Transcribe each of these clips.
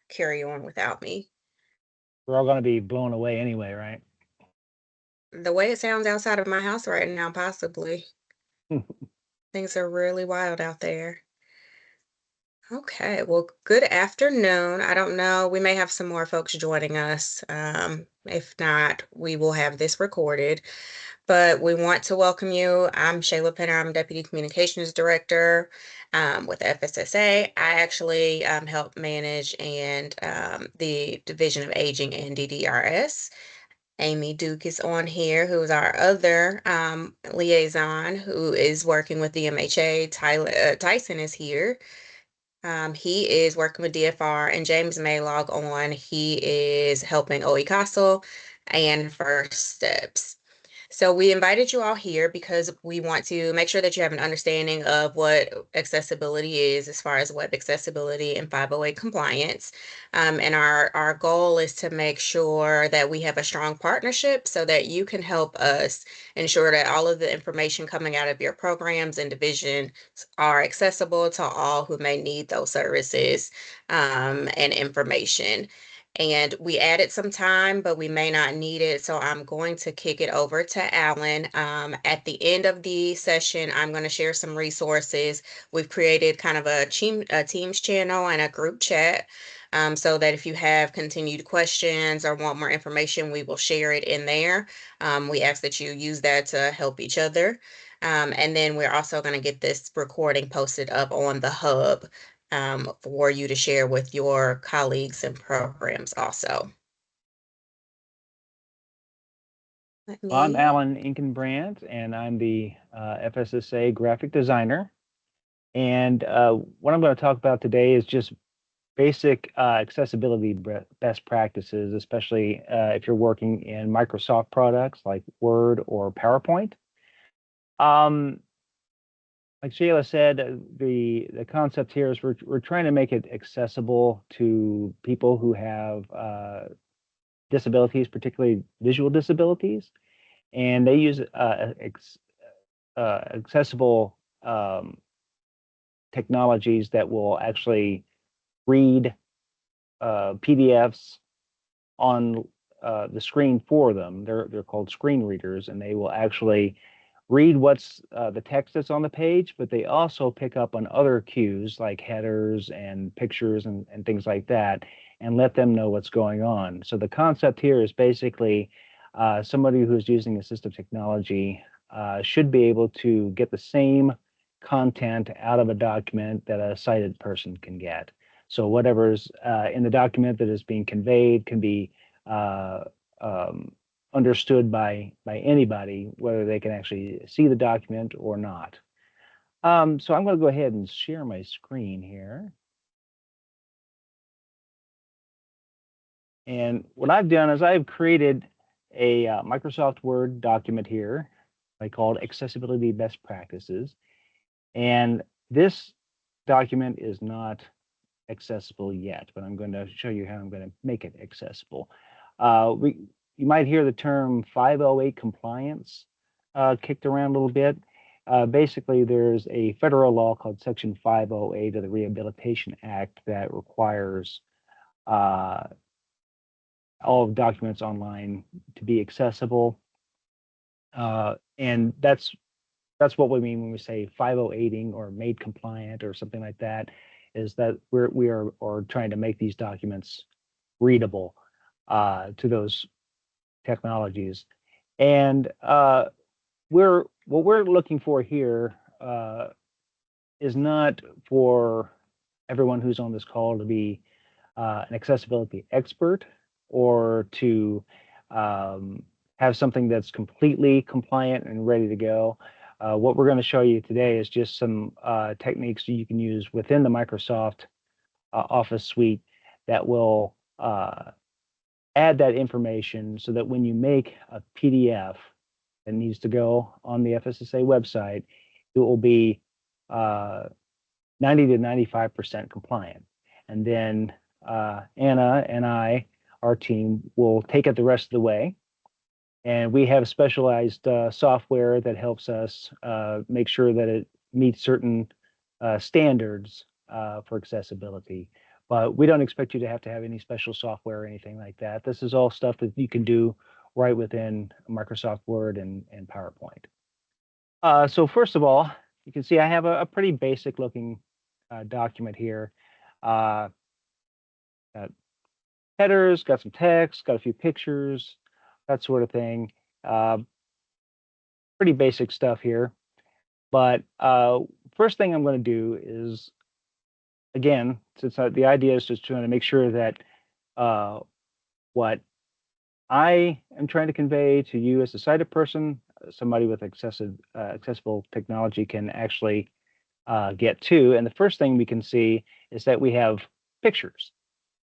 carry on without me. We're all going to be blown away anyway, right? The way it sounds outside of my house right now, possibly. Things are really wild out there. Okay, well, good afternoon. I don't know, we may have some more folks joining us. If not, we will have this recorded. But we want to welcome you. I'm Shayla Penner. I'm Deputy Communications Director with FSSA. I actually help manage and the Division of Aging and DDRS. Amy Duke is on here, who is our other liaison who is working with the MHA. Tyson is here. He is working with DFR, and James may log on. He is helping OE Castle and First Steps. So we invited you all here because we want to make sure that you have an understanding of what accessibility is as far as web accessibility and 508 compliance. And our goal is to make sure that we have a strong partnership so that you can help us ensure that all of the information coming out of your programs and divisions are accessible to all who may need those services and information. And we added some time, but we may not need it. So I'm going to kick it over to Alan. At the end of the session, I'm going to share some resources. We've created kind of a Teams channel and a group chat. So that if you have continued questions or want more information, we will share it in there. We ask that you use that to help each other. And then we're also going to get this recording posted up on the hub for you to share with your colleagues and programs also. Let I'm me, Alan Inkenbrandt, and I'm the FSSA graphic designer. And what I'm going to talk about today is just basic accessibility best practices, especially if you're working in Microsoft products like Word or PowerPoint. Um, like Shayla said, the concept here is we're trying to make it accessible to people who have disabilities, particularly visual disabilities, and they use accessible technologies that will actually read PDFs on the screen for them. They're called screen readers, and they will actually read what's the text that's on the page, but they also pick up on other cues like headers and pictures and things like that, and let them know what's going on. So the concept here is basically somebody who's using assistive technology should be able to get the same content out of a document that a sighted person can get. So whatever's in the document that is being conveyed can be uh, um, understood by anybody, whether they can actually see the document or not. So I'm going to go ahead and share my screen here. And what I've done is I've created a Microsoft Word document here I called Accessibility Best Practices. And this document is not accessible yet, but I'm going to show you how I'm going to make it accessible. You might hear the term 508 compliance kicked around a little bit. Basically, there's a federal law called Section 508 of the Rehabilitation Act that requires uh, all documents online to be accessible. And that's what we mean when we say 508ing or made compliant or something like that, is that we are trying to make these documents readable to those technologies. And what we're looking for here is not for everyone who's on this call to be an accessibility expert or to um, have something that's completely compliant and ready to go. What we're going to show you today is just some techniques you can use within the Microsoft Office suite that will add that information so that when you make a PDF that needs to go on the FSSA website, it will be 90 to 95% compliant. And then Anna and our team, will take it the rest of the way. And we have specialized software that helps us make sure that it meets certain standards for accessibility. but we don't expect you to have any special software or anything like that. This is all stuff that you can do right within Microsoft Word and PowerPoint. So first of all, you can see I have a pretty basic looking document here. Uh, got headers, got some text, got a few pictures, that sort of thing. Uh, Pretty basic stuff here. But first thing I'm going to do is, again, since the idea is just trying to make sure that uh, what I am trying to convey to you as a sighted person, somebody with accessible technology can actually get to. And the first thing we can see is that we have pictures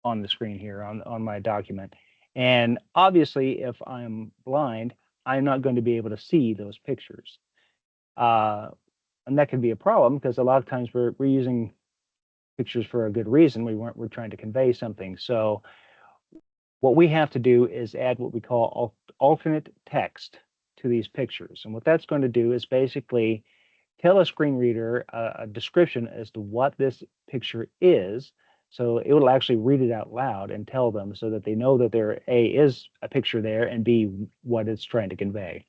on the screen here on my document. And obviously, if I'm blind, I'm not going to be able to see those pictures. Uh, and that can be a problem because a lot of times we're using pictures for a good reason. We're trying to convey something. So what we have to do is add what we call alternate text to these pictures. And what that's going to do is basically tell a screen reader a description as to what this picture is. So it will actually read it out loud and tell them so that they know that there A is a picture there and B what it's trying to convey.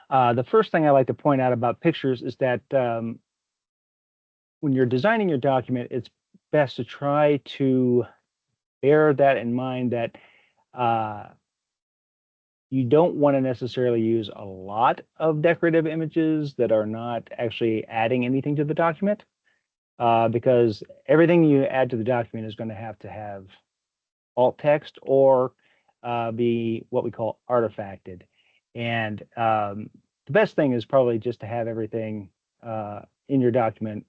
The first thing I like to point out about pictures is that when you're designing your document, it's best to try to bear that in mind that uh, you don't want to necessarily use a lot of decorative images that are not actually adding anything to the document, because everything you add to the document is going to have alt text or be what we call artifacted. And the best thing is probably just to have everything in your document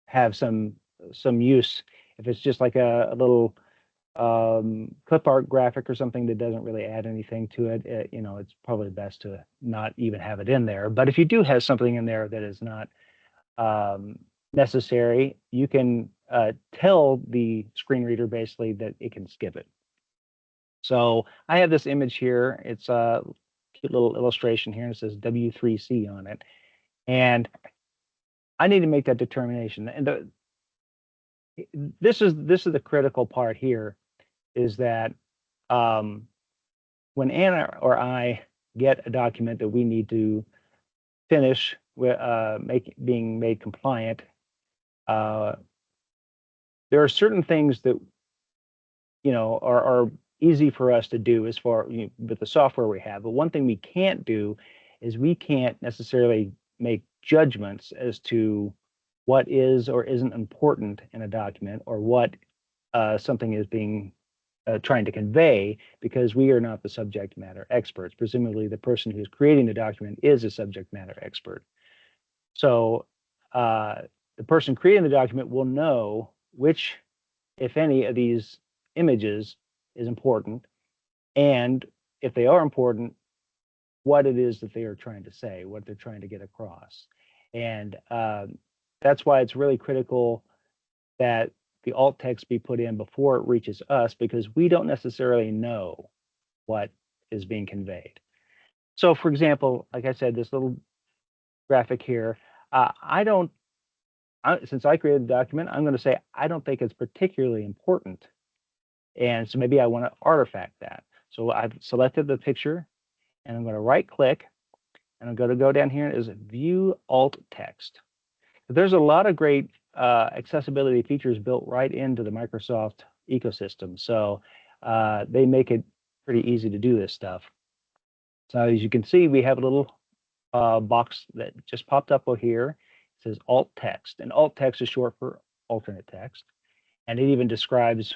have some use. If it's just like a little clip art graphic or something that doesn't really add anything to it, it's probably best to not even have it in there. But if you do have something in there that is not um, necessary, you can tell the screen reader basically that it can skip it. So I have this image here. It's a cute little illustration here, and it says W3C on it. And I need to make that determination. And this is the critical part here, is that um, when Anna or I get a document that we need to finish with being made compliant, uh, there are certain things that are easy for us to do as far with the software we have. But one thing we can't do is we can't necessarily make judgments as to what is or isn't important in a document or what something is being trying to convey, because we are not the subject matter experts. Presumably, the person who's creating the document is a subject matter expert. So uh, the person creating the document will know which, if any, of these images is important, and if they are important, what it is that they are trying to say, what they're trying to get across. And that's why it's really critical that the alt text be put in before it reaches us, because we don't necessarily know what is being conveyed. So, for example, like I said, this little graphic here, I don't, since I created the document, I'm going to say I don't think it's particularly important. And so maybe I want to artifact that. So I've selected the picture and I'm going to right click and I'm going to go down here as view alt text. There's a lot of great accessibility features built right into the Microsoft ecosystem. So they make it pretty easy to do this stuff. So as you can see, we have a little box that just popped up over here. It says alt text, and alt text is short for alternate text. And it even describes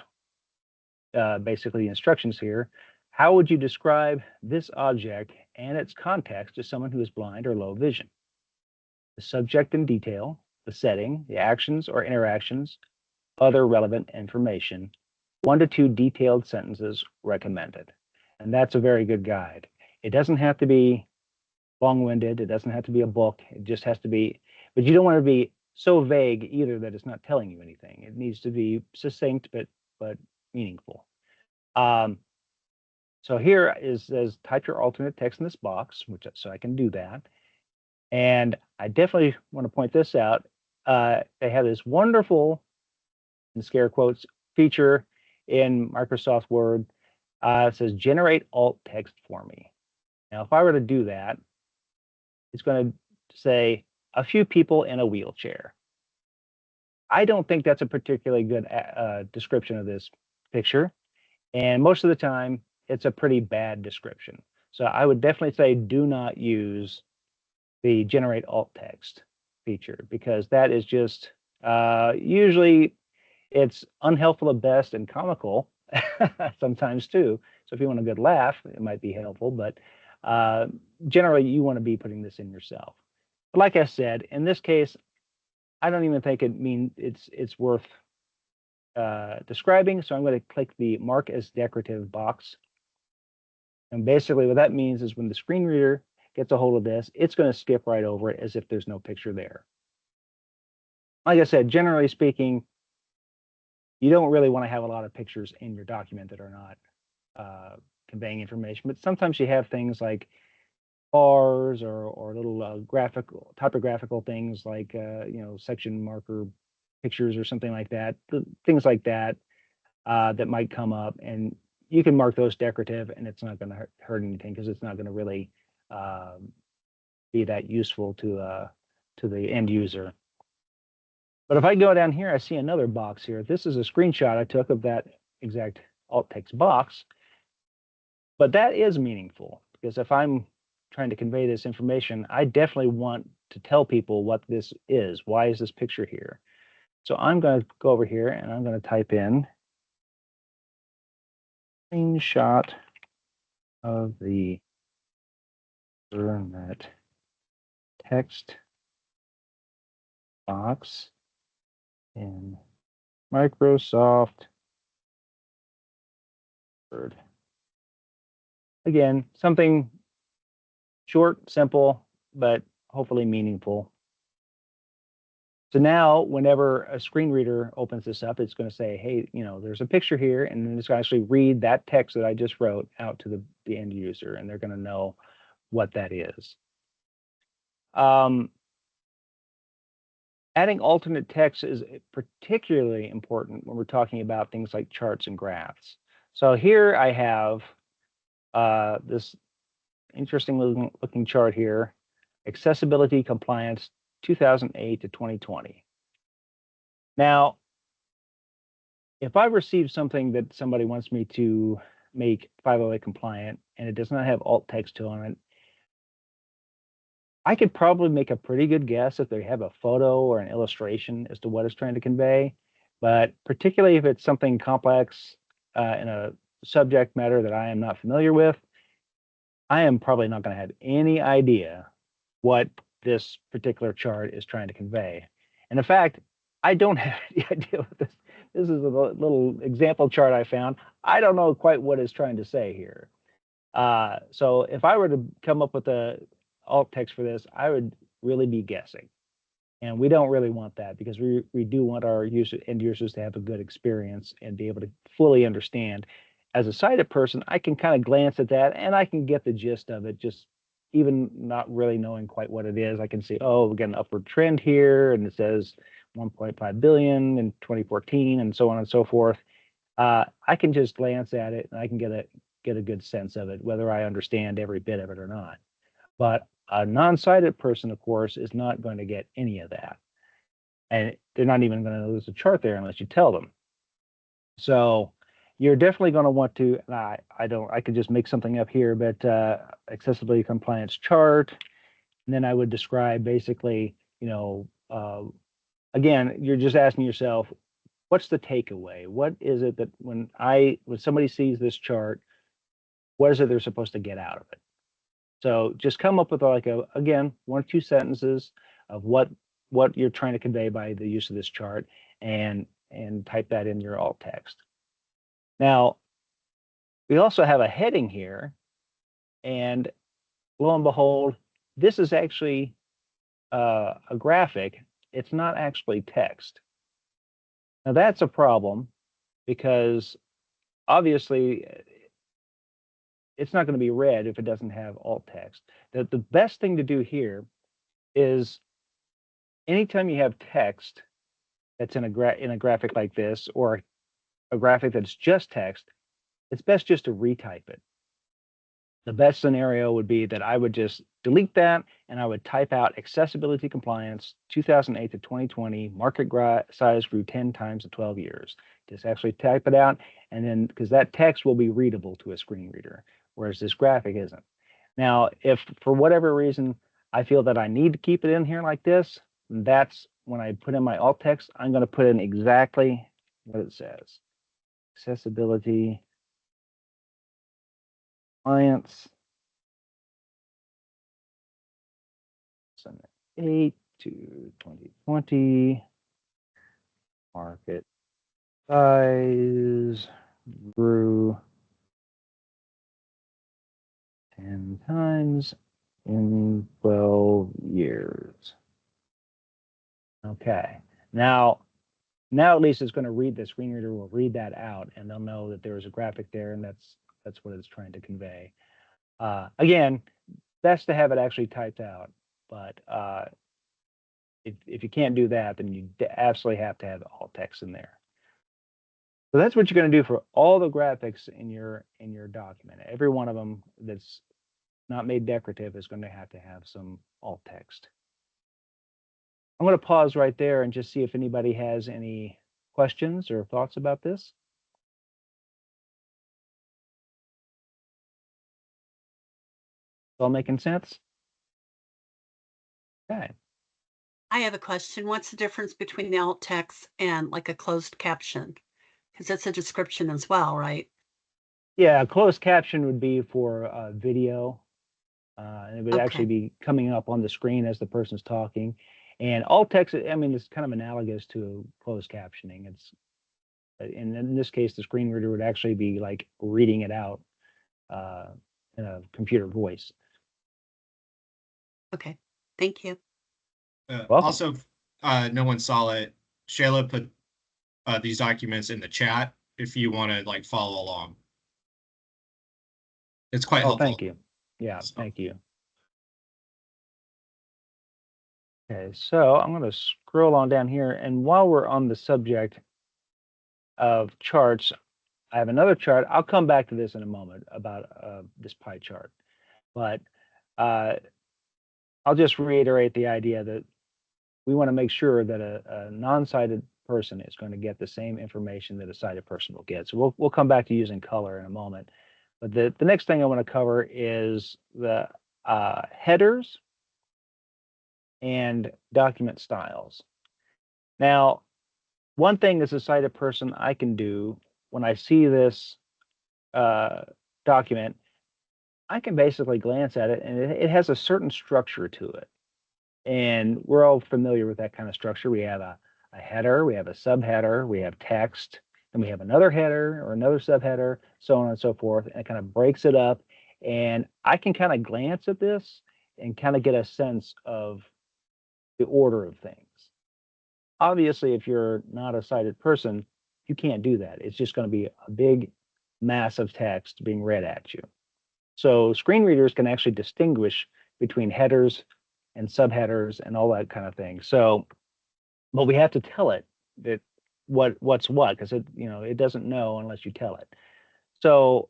basically the instructions here. How would you describe this object and its context to someone who is blind or low vision? The subject in detail, the setting, the actions or interactions, other relevant information, 1 to 2 detailed sentences recommended. And that's a very good guide. It doesn't have to be long-winded. It doesn't have to be a book. It just has to be, but you don't want to be so vague either that it's not telling you anything. It needs to be succinct, but meaningful. So here is says type your alternate text in this box, so I can do that. And I definitely want to point this out. They have this wonderful in scare quotes, feature in Microsoft Word. It says generate alt text for me. Now, if I were to do that, it's going to say a few people in a wheelchair. I don't think that's a particularly good description of this picture. And most of the time, it's a pretty bad description. So I would definitely say do not use the generate alt text feature because that is just usually it's unhelpful at best and comical sometimes too. So if you want a good laugh, it might be helpful, but uh, generally you want to be putting this in yourself. But like I said, in this case, I don't even think it's worth describing. So I'm going to click the mark as decorative box. And basically what that means is when the screen reader gets a hold of this, it's going to skip right over it as if there's no picture there. Like I said, generally speaking, you don't really want to have a lot of pictures in your document that are not conveying information. But sometimes you have things like bars or little graphical typographical things like section marker pictures or something like that. Things like that that might come up, and you can mark those decorative, and it's not going to hurt anything because it's not going to really be that useful to the end user. But if I go down here, I see another box here. This is a screenshot I took of that exact alt text box. But that is meaningful because if I'm trying to convey this information, I definitely want to tell people what this is. Why is this picture here? So I'm going to go over here and I'm going to type in screenshot of the Ethernet text box in Microsoft Word. Again, something short, simple, but hopefully meaningful. So now whenever a screen reader opens this up, it's going to say, hey, there's a picture here, and then it's going to actually read that text that I just wrote out to the end user, and they're going to know what that is. Adding alternate text is particularly important when we're talking about things like charts and graphs. So here I have this interesting looking chart here, accessibility compliance 2008 to 2020. Now, if I receive something that somebody wants me to make 508 compliant and it does not have alt text on it, I could probably make a pretty good guess if they have a photo or an illustration as to what it's trying to convey. But particularly if it's something complex in a subject matter that I am not familiar with, I am probably not going to have any idea what this particular chart is trying to convey. And in fact, I don't have any idea what this is a little example chart I found. I don't know quite what it's trying to say here. So if I were to come up with a alt text for this, I would really be guessing. And we don't really want that because we do want our end users to have a good experience and be able to fully understand. As a sighted person, I can kind of glance at that and I can get the gist of it, just even not really knowing quite what it is. I can see, oh, we got an upward trend here, and it says 1.5 billion in 2014, and so on and so forth. I can just glance at it and I can get a good sense of it, whether I understand every bit of it or not. But a non-sighted person, of course, is not going to get any of that. And they're not even going to lose a chart there unless you tell them. So you're definitely going to want to, I could just make something up here, but accessibility compliance chart. And then I would describe basically, again, you're just asking yourself, what's the takeaway? What is it that when somebody sees this chart, what is it they're supposed to get out of it? So just come up with again, 1 or 2 sentences of what you're trying to convey by the use of this chart and type that in your alt text. Now, we also have a heading here, and lo and behold, this is actually a graphic. It's not actually text. Now that's a problem because obviously it's not going to be read if it doesn't have alt text. The best thing to do here is anytime you have text, that's in a graphic like this, or a graphic that's just text, it's best just to retype it. The best scenario would be that I would just delete that and I would type out accessibility compliance 2008 to 2020, market size grew 10 times in 12 years. Just actually type it out, and then because that text will be readable to a screen reader, whereas this graphic isn't. Now, if for whatever reason I feel that I need to keep it in here like this, that's when I put in my alt text, I'm going to put in exactly what it says. Accessibility compliance 8 to 2020, market size grew 10 times in 12 years. Okay. Now at least it's going to read, the screen reader will read that out, and they'll know that there is a graphic there, and that's what it's trying to convey. Again, best to have it actually typed out, but if you can't do that, then you absolutely have to have alt text in there. So that's what you're going to do for all the graphics in your document. Every one of them that's not made decorative is going to have some alt text. I'm going to pause right there and just see if anybody has any questions or thoughts about this. All making sense? Okay. I have a question. What's the difference between the alt text and like a closed caption? Because it's a description as well, right? Yeah, closed caption would be for video, and it would actually Okay. be coming up on the screen as the person's talking. And alt text, I mean, it's kind of analogous to closed captioning. It's in this case, the screen reader would actually be like reading it out uh, in a computer voice. Okay. Thank you. Welcome. Also, no one saw it. Shayla put these documents in the chat if you want to like follow along. It's quite Oh, helpful. thank you. Yeah, So, thank you. Okay, so I'm going to scroll on down here, and while we're on the subject of charts, I have another chart. I'll come back to this in a moment about this pie chart, but uh, I'll just reiterate the idea that we want to make sure that a non-sighted person is going to get the same information that a sighted person will get. So we'll come back to using color in a moment. But the next thing I want to cover is the headers and document styles. Now, one thing as a sighted person I can do when I see this document, I can basically glance at it, and it has a certain structure to it. And we're all familiar with that kind of structure. We have a header, we have a subheader, we have text, and we have another header or another subheader, so on and so forth. And it kind of breaks it up. And I can kind of glance at this and kind of get a sense of the order of things. Obviously, if you're not a sighted person, you can't do that. It's just going to be a big mass of text being read at you. So screen readers can actually distinguish between headers and subheaders and all that kind of thing. So, but we have to tell it that what's what, because it doesn't know unless you tell it. So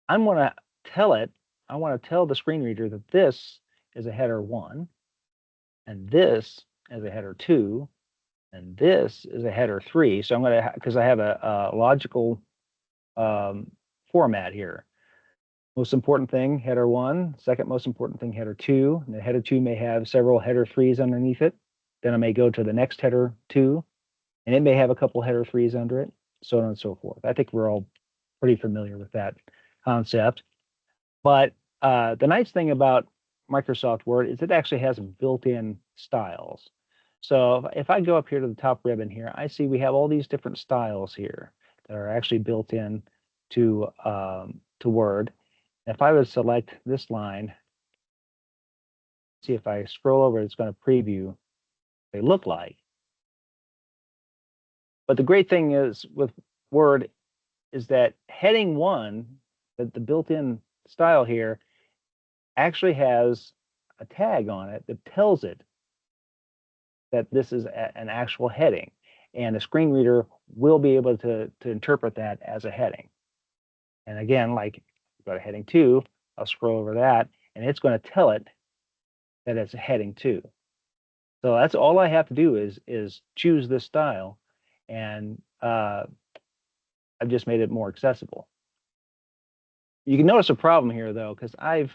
I'm going to tell it. I want to tell the screen reader that this is a header 1, and this is a header 2, and this is a header 3. So I'm going to, because I have a logical format here. Most important thing, header 1. Second most important thing, header 2. And the header 2 may have several header 3s underneath it. Then I may go to the next header 2, and it may have a couple header 3s under it, so on and so forth. I think we're all pretty familiar with that concept. But the nice thing about Microsoft Word is it actually has built-in styles. So if I go up here to the top ribbon here, I see we have all these different styles here that are actually built in to Word. If I would select this line, see if I scroll over, it's going to preview what they look like. But the great thing is with Word is that heading 1, that the built-in style here, actually has a tag on it that tells it that this is an actual heading. and the screen reader will be able to interpret that as a heading. And again, like go to heading 2, I'll scroll over that, and it's going to tell it that it's a heading 2. So that's all I have to do is choose this style, and I've just made it more accessible. You can notice a problem here though, because I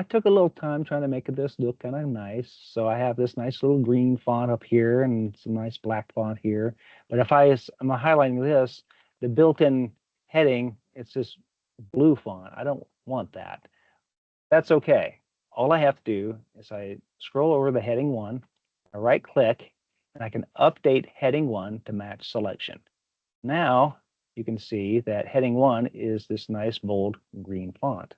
took a little time trying to make this look kind of nice. So I have this nice little green font up here and some nice black font here. But if I'm highlighting this, the built-in heading, it's this blue font. I don't want that. That's okay. All I have to do is I scroll over the heading 1, I right click, and I can update heading 1 to match selection. Now you can see that heading 1 is this nice bold green font.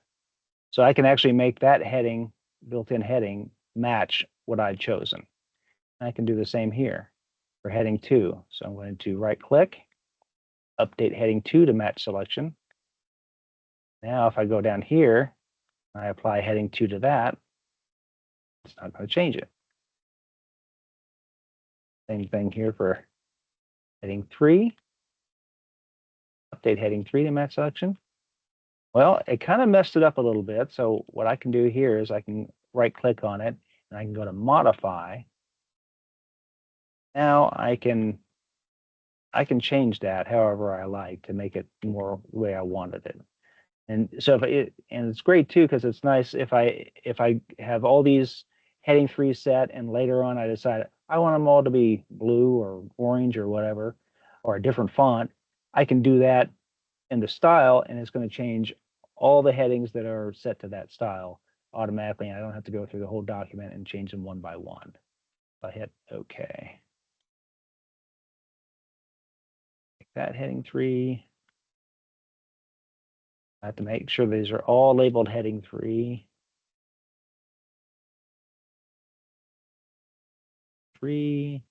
So I can actually make that heading, built-in heading, match what I'd chosen. I can do the same here for heading 2. So I'm going to right click, update heading 2 to match selection. Now if I go down here, I apply heading 2 to that, it's not going to change it. Same thing here for heading 3. Update heading 3 to match selection. Well, it kind of messed it up a little bit. So what I can do here is I can right click on it and I can go to modify. Now I can change that however I like to make it more the way I wanted it. And so and it's great too, because it's nice if I have all these heading 3 set and later on I decide I want them all to be blue or orange or whatever, or a different font, I can do that in the style and it's going to change all the headings that are set to that style automatically. And I don't have to go through the whole document and change them one by one. I hit OK. Make that heading 3. I have to make sure these are all labeled heading 3. 3,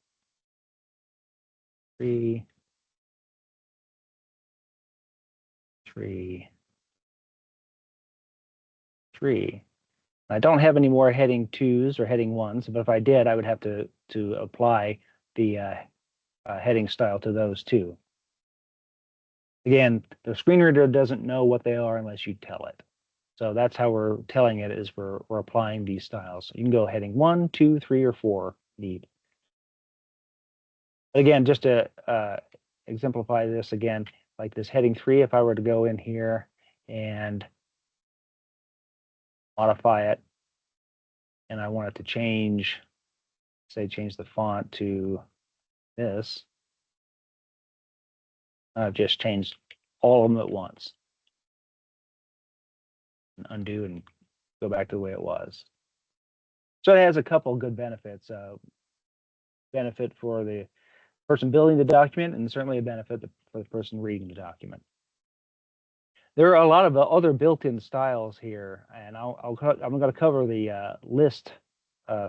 3, 3, 3. I don't have any more heading 2s or heading 1s, but if I did, I would have to apply the heading style to those too. Again, the screen reader doesn't know what they are unless you tell it. So that's how we're telling it, is we're applying these styles. You can go heading 1, 2, 3, or 4 need. Again, just to exemplify this again, like this heading 3, if I were to go in here and modify it, and I want it to change, say change the font to this, I've just changed all of them at once. And undo and go back to the way it was. So it has a couple good benefits. Benefit for the person building the document, and certainly a benefit for the person reading the document. There are a lot of other built-in styles here, and I'm going to cover the list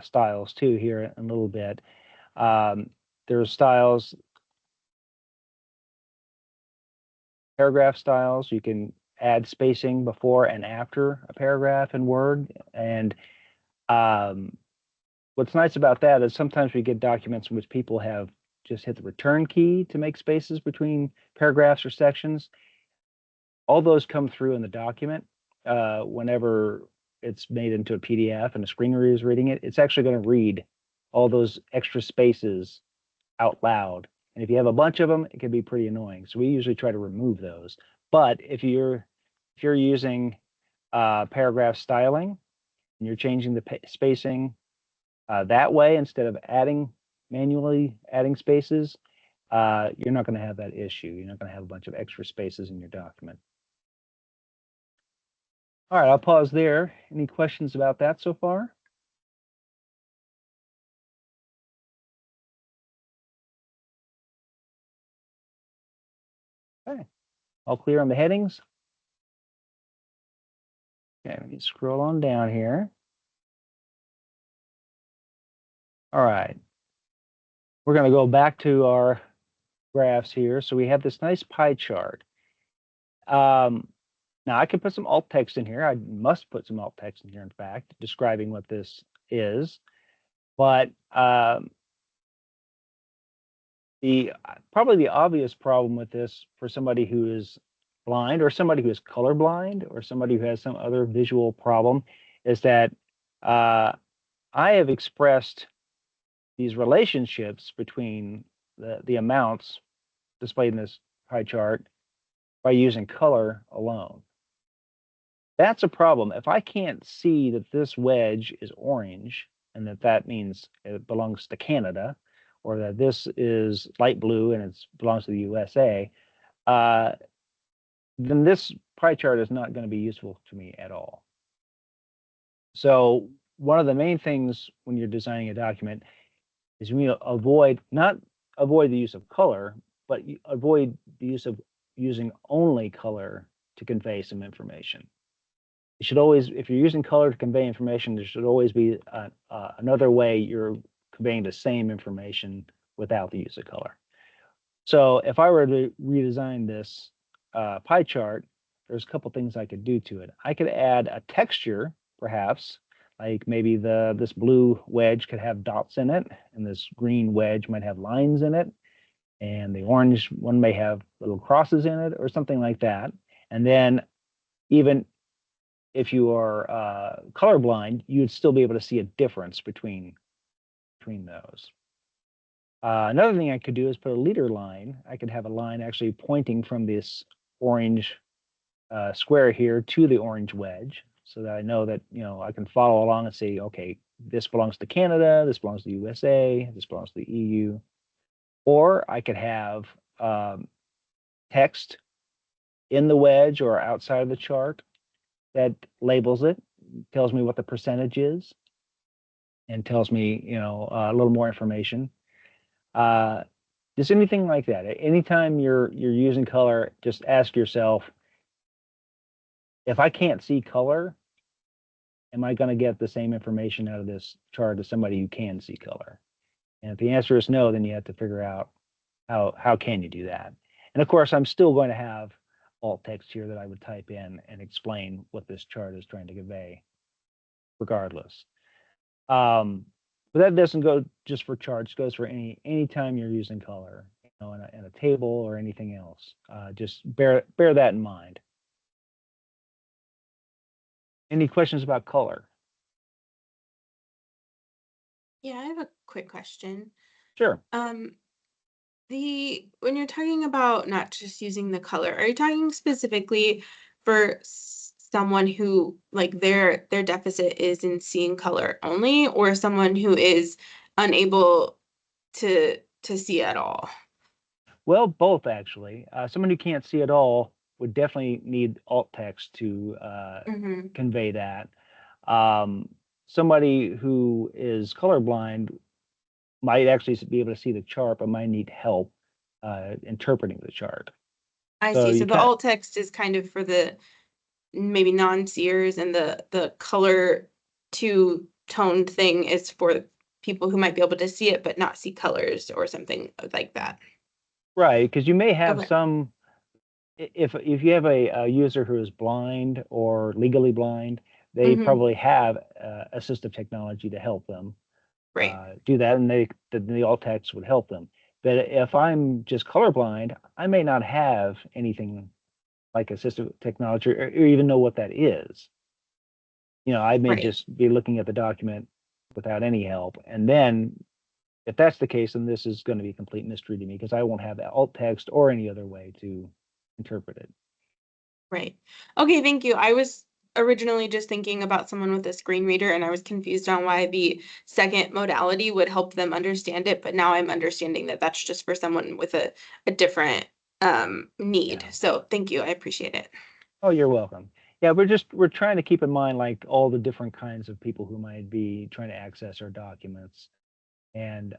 styles too here in a little bit. There's styles, paragraph styles. You can add spacing before and after a paragraph in Word. And what's nice about that is sometimes we get documents in which people have just hit the return key to make spaces between paragraphs or sections. All those come through in the document. Whenever it's made into a PDF and a screen reader is reading it, it's actually going to read all those extra spaces out loud. And if you have a bunch of them, it can be pretty annoying. So we usually try to remove those. But if you're using paragraph styling and you're changing the spacing that way instead of manually adding spaces, you're not going to have that issue. You're not going to have a bunch of extra spaces in your document. All right, I'll pause there. Any questions about that so far? Okay, all clear on the headings? Okay, let me scroll on down here. All right, we're going to go back to our graphs here. So we have this nice pie chart. Now I can put some alt text in here. I must put some alt text in here, in fact, describing what this is. But The probably the obvious problem with this for somebody who is blind or somebody who is colorblind or somebody who has some other visual problem is that uh, I have expressed these relationships between the amounts displayed in this pie chart by using color alone. That's a problem. If I can't see that this wedge is orange and that means it belongs to Canada, or that this is light blue and it belongs to the USA, uh, then this pie chart is not going to be useful to me at all. So one of the main things when you're designing a document is we not avoid the use of color, but avoid the use of using only color to convey some information. You should always, if you're using color to convey information, there should always be another way you're conveying the same information without the use of color. So if I were to redesign this pie chart, there's a couple things I could do to it. I could add a texture, perhaps, like maybe this blue wedge could have dots in it, and this green wedge might have lines in it, and the orange one may have little crosses in it, or something like that. And then even if you are colorblind, you'd still be able to see a difference between those. Another thing I could do is put a leader line. I could have a line actually pointing from this orange square here to the orange wedge, so that I know that I can follow along and say, okay, this belongs to Canada, this belongs to the USA, this belongs to the EU. Or I could have text in the wedge or outside of the chart that labels it, tells me what the percentage is, and tells me a little more information. Just anything like that. Anytime you're using color, just ask yourself, if I can't see color, am I going to get the same information out of this chart as somebody who can see color? And if the answer is no, then you have to figure out how can you do that. And of course, I'm still going to have alt text here that I would type in and explain what this chart is trying to convey, regardless. But that doesn't go just for charts; it goes for any time you're using color, in a table or anything else. Just bear that in mind. Any questions about color? Yeah, I have a quick question. Sure. When you're talking about not just using the color, are you talking specifically for someone who like their deficit is in seeing color only, or someone who is unable to see at all? Well, both actually. Someone who can't see at all would definitely need alt text to Mm-hmm. convey that. Somebody who is colorblind might actually be able to see the chart, but might need help interpreting the chart. I So see. you So the can't. alt text is kind of for the maybe non-seers, and the color two toned thing is for people who might be able to see it but not see colors or something like that. Right, because you may have Okay. some. If you have a user who is blind or legally blind, they Mm-hmm. probably have assistive technology to help them Right. do that, and the alt text would help them. But if I'm just colorblind, I may not have anything like assistive technology or even know what that is. I may Right. just be looking at the document without any help, and then if that's the case, then this is going to be a complete mystery to me because I won't have alt text or any other way to interpret it. Right. Okay, thank you. I was originally just thinking about someone with a screen reader, and I was confused on why the second modality would help them understand it, but now I'm understanding that that's just for someone with a different need. Yeah. So thank you. I appreciate it. Oh, you're welcome. Yeah, we're trying to keep in mind like all the different kinds of people who might be trying to access our documents, and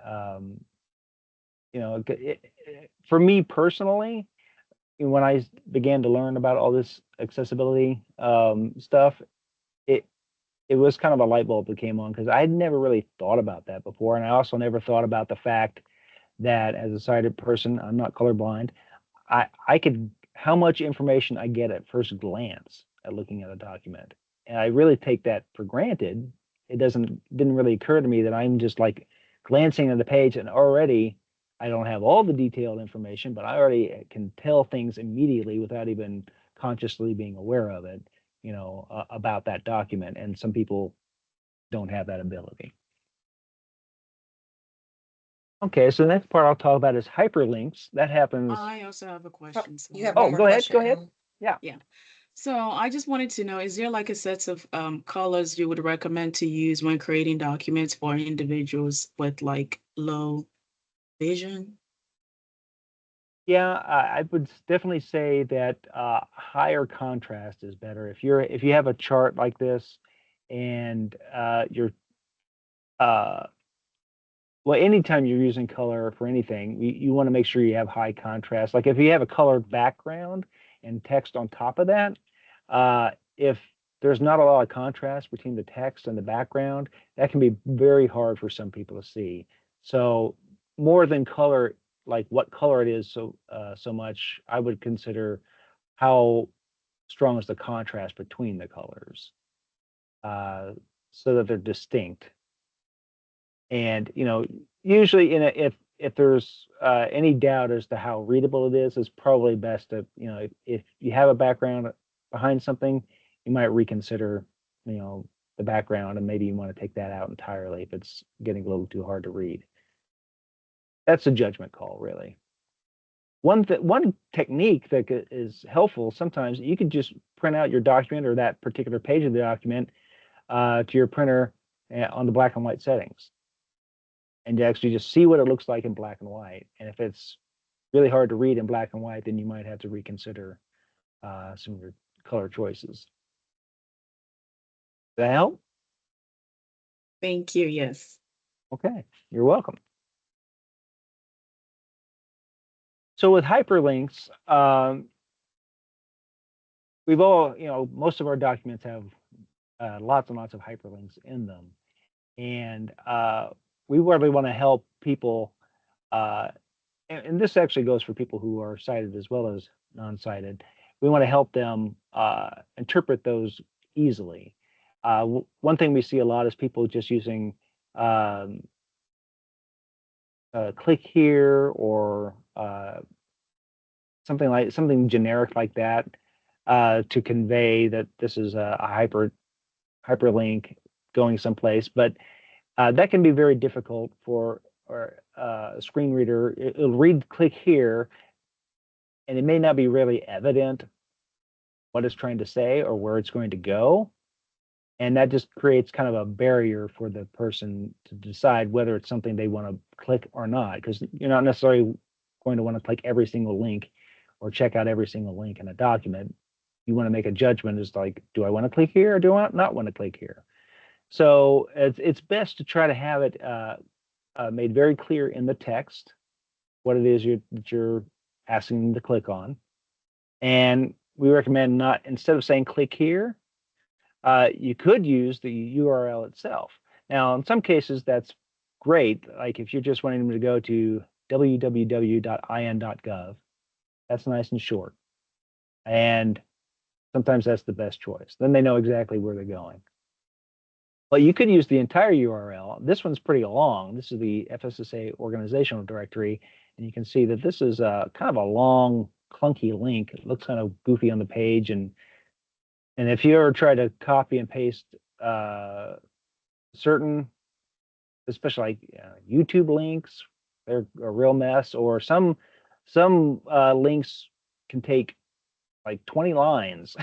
for me personally, when I began to learn about all this accessibility stuff, it it was kind of a light bulb that came on because I'd never really thought about that before, and I also never thought about the fact that as a sighted person, I'm not colorblind. I could how much information I get at first glance at looking at a document, and I really take that for granted. Didn't really occur to me that I'm just like glancing at the page and already I don't have all the detailed information, but I already can tell things immediately without even consciously being aware of it, about that document. And some people don't have that ability. Okay, so the next part I'll talk about is hyperlinks. That happens. I also have a Oh, question. you have So, one Oh, more go ahead. Go question, ahead. Alan. Yeah. yeah. So I just wanted to know, is there like a set of colors you would recommend to use when creating documents for individuals with like low vision? Yeah, I would definitely say that higher contrast is better. If you have a chart like this, and you're uh, well, anytime you're using color for anything, you want to make sure you have high contrast. Like if you have a colored background and text on top of that, if there's not a lot of contrast between the text and the background, that can be very hard for some people to see. So more than color, like what color it is, so much, I would consider how strong is the contrast between the colors, uh, so that they're distinct. And usually if there's any doubt as to how readable it is, it's probably best to, if you have a background behind something, you might reconsider, the background, and maybe you want to take that out entirely if it's getting a little too hard to read. That's a judgment call, really. One technique that is helpful sometimes, you could just print out your document or that particular page of the document to your printer on the black and white settings, and you actually just see what it looks like in black and white. And if it's really hard to read in black and white, then you might have to reconsider some of your color choices. Does that help? Thank you. Yes. Okay, you're welcome. So with hyperlinks, we've all, most of our documents have lots and lots of hyperlinks in them. And we really want to help people, and this actually goes for people who are sighted as well as non-sighted. We want to help them interpret those easily. One thing we see a lot is people just using um, click here, or something generic like that, to convey that this is a hyperlink going someplace. But that can be very difficult for a screen reader. It'll read click here, and it may not be really evident what it's trying to say or where it's going to go. And that just creates kind of a barrier for the person to decide whether it's something they want to click or not, because you're not necessarily going to want to click every single link or check out every single link in a document. You want to make a judgment as like, do I want to click here or do I not want to click here? So it's best to try to have it made very clear in the text what it is that you're asking them to click on. And we recommend not, instead of saying click here, you could use the URL itself. Now, in some cases, that's great. Like if you're just wanting them to go to www.in.gov, that's nice and short. And sometimes that's the best choice. Then they know exactly where they're going. But you could use the entire URL. This one's pretty long. This is the FSSA organizational directory. And you can see that this is kind of a long, clunky link. It looks kind of goofy on the page. And if you ever try to copy and paste certain, especially like YouTube links, they're a real mess. Or some links can take like 20 lines.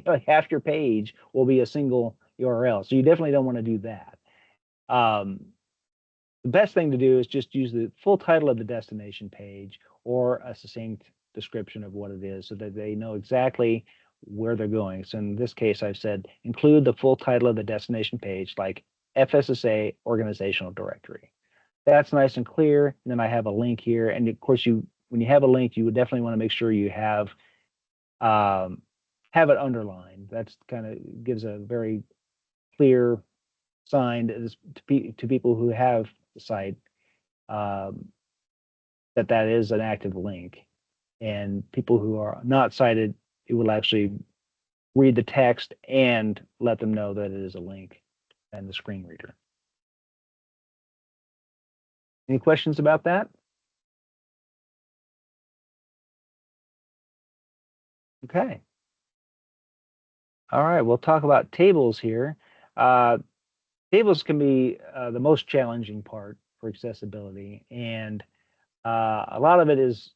Like half your page will be a single URL. So you definitely don't want to do that. The best thing to do is just use the full title of the destination page or a succinct description of what it is, so that they know exactly where they're going. So in this case, I've said include the full title of the destination page, like FSSA organizational directory. That's nice and clear. And then I have a link here. And of course, when you have a link, you would definitely want to make sure you have it underlined. That's kind of gives a very clear sign to people who have the site, that is an active link. And people who are not sighted, it will actually read the text and let them know that it is a link and the screen reader. Any questions about that? Okay. All right, we'll talk about tables here. Tables can be the most challenging part for accessibility, and a lot of it is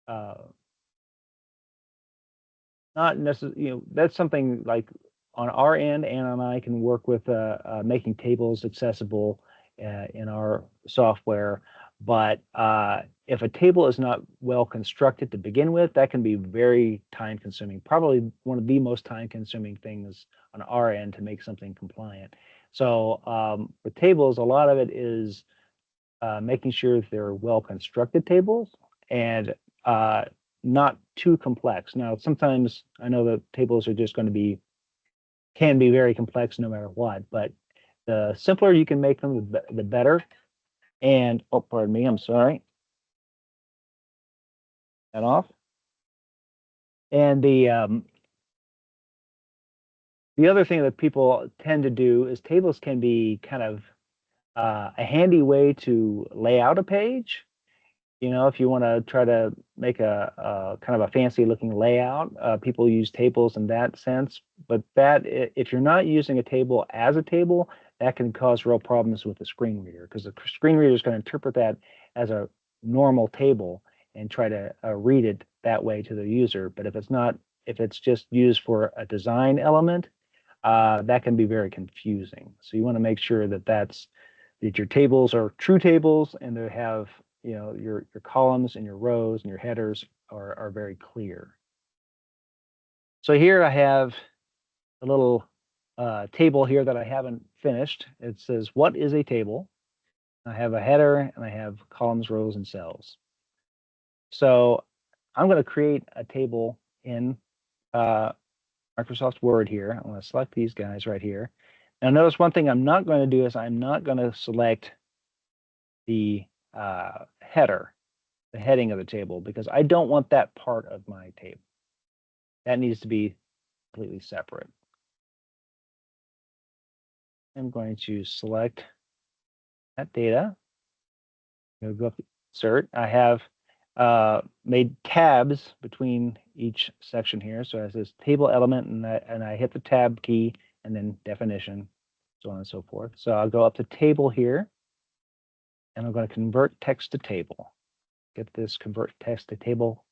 uh, not necessarily, that's something like on our end, Anna and I can work with making tables accessible in our software. But if a table is not well constructed to begin with, that can be very time consuming. Probably one of the most time consuming things on our end to make something compliant. So with tables, a lot of it is making sure that they're well constructed tables and not too complex. Now, sometimes I know that tables are just going to can be very complex no matter what, but the simpler you can make them, the better. And, oh, pardon me, I'm sorry. That off. And the other thing that people tend to do is tables can be kind of a handy way to lay out a page. If you want to try to make a kind of a fancy looking layout, people use tables in that sense. But if you're not using a table as a table, that can cause real problems with the screen reader, because the screen reader is going to interpret that as a normal table and try to read it that way to the user. But if it's just used for a design element, that can be very confusing. So you want to make sure that your tables are true tables and they have your columns and your rows and your headers are very clear. So here I have a little table here that I haven't finished. It says, what is a table? I have a header and I have columns, rows, and cells. So I'm going to create a table in Microsoft Word here. I'm going to select these guys right here. Now notice one thing I'm not going to do is I'm not going to select the header, the heading of the table, because I don't want that part of my table. That needs to be completely separate. I'm going to select that data. Go up to insert. I have made tabs between each section here. So it says table element, and I hit the tab key and then definition, so on and so forth. So I'll go up to table here, and I'm going to convert text to table. Get this convert text to table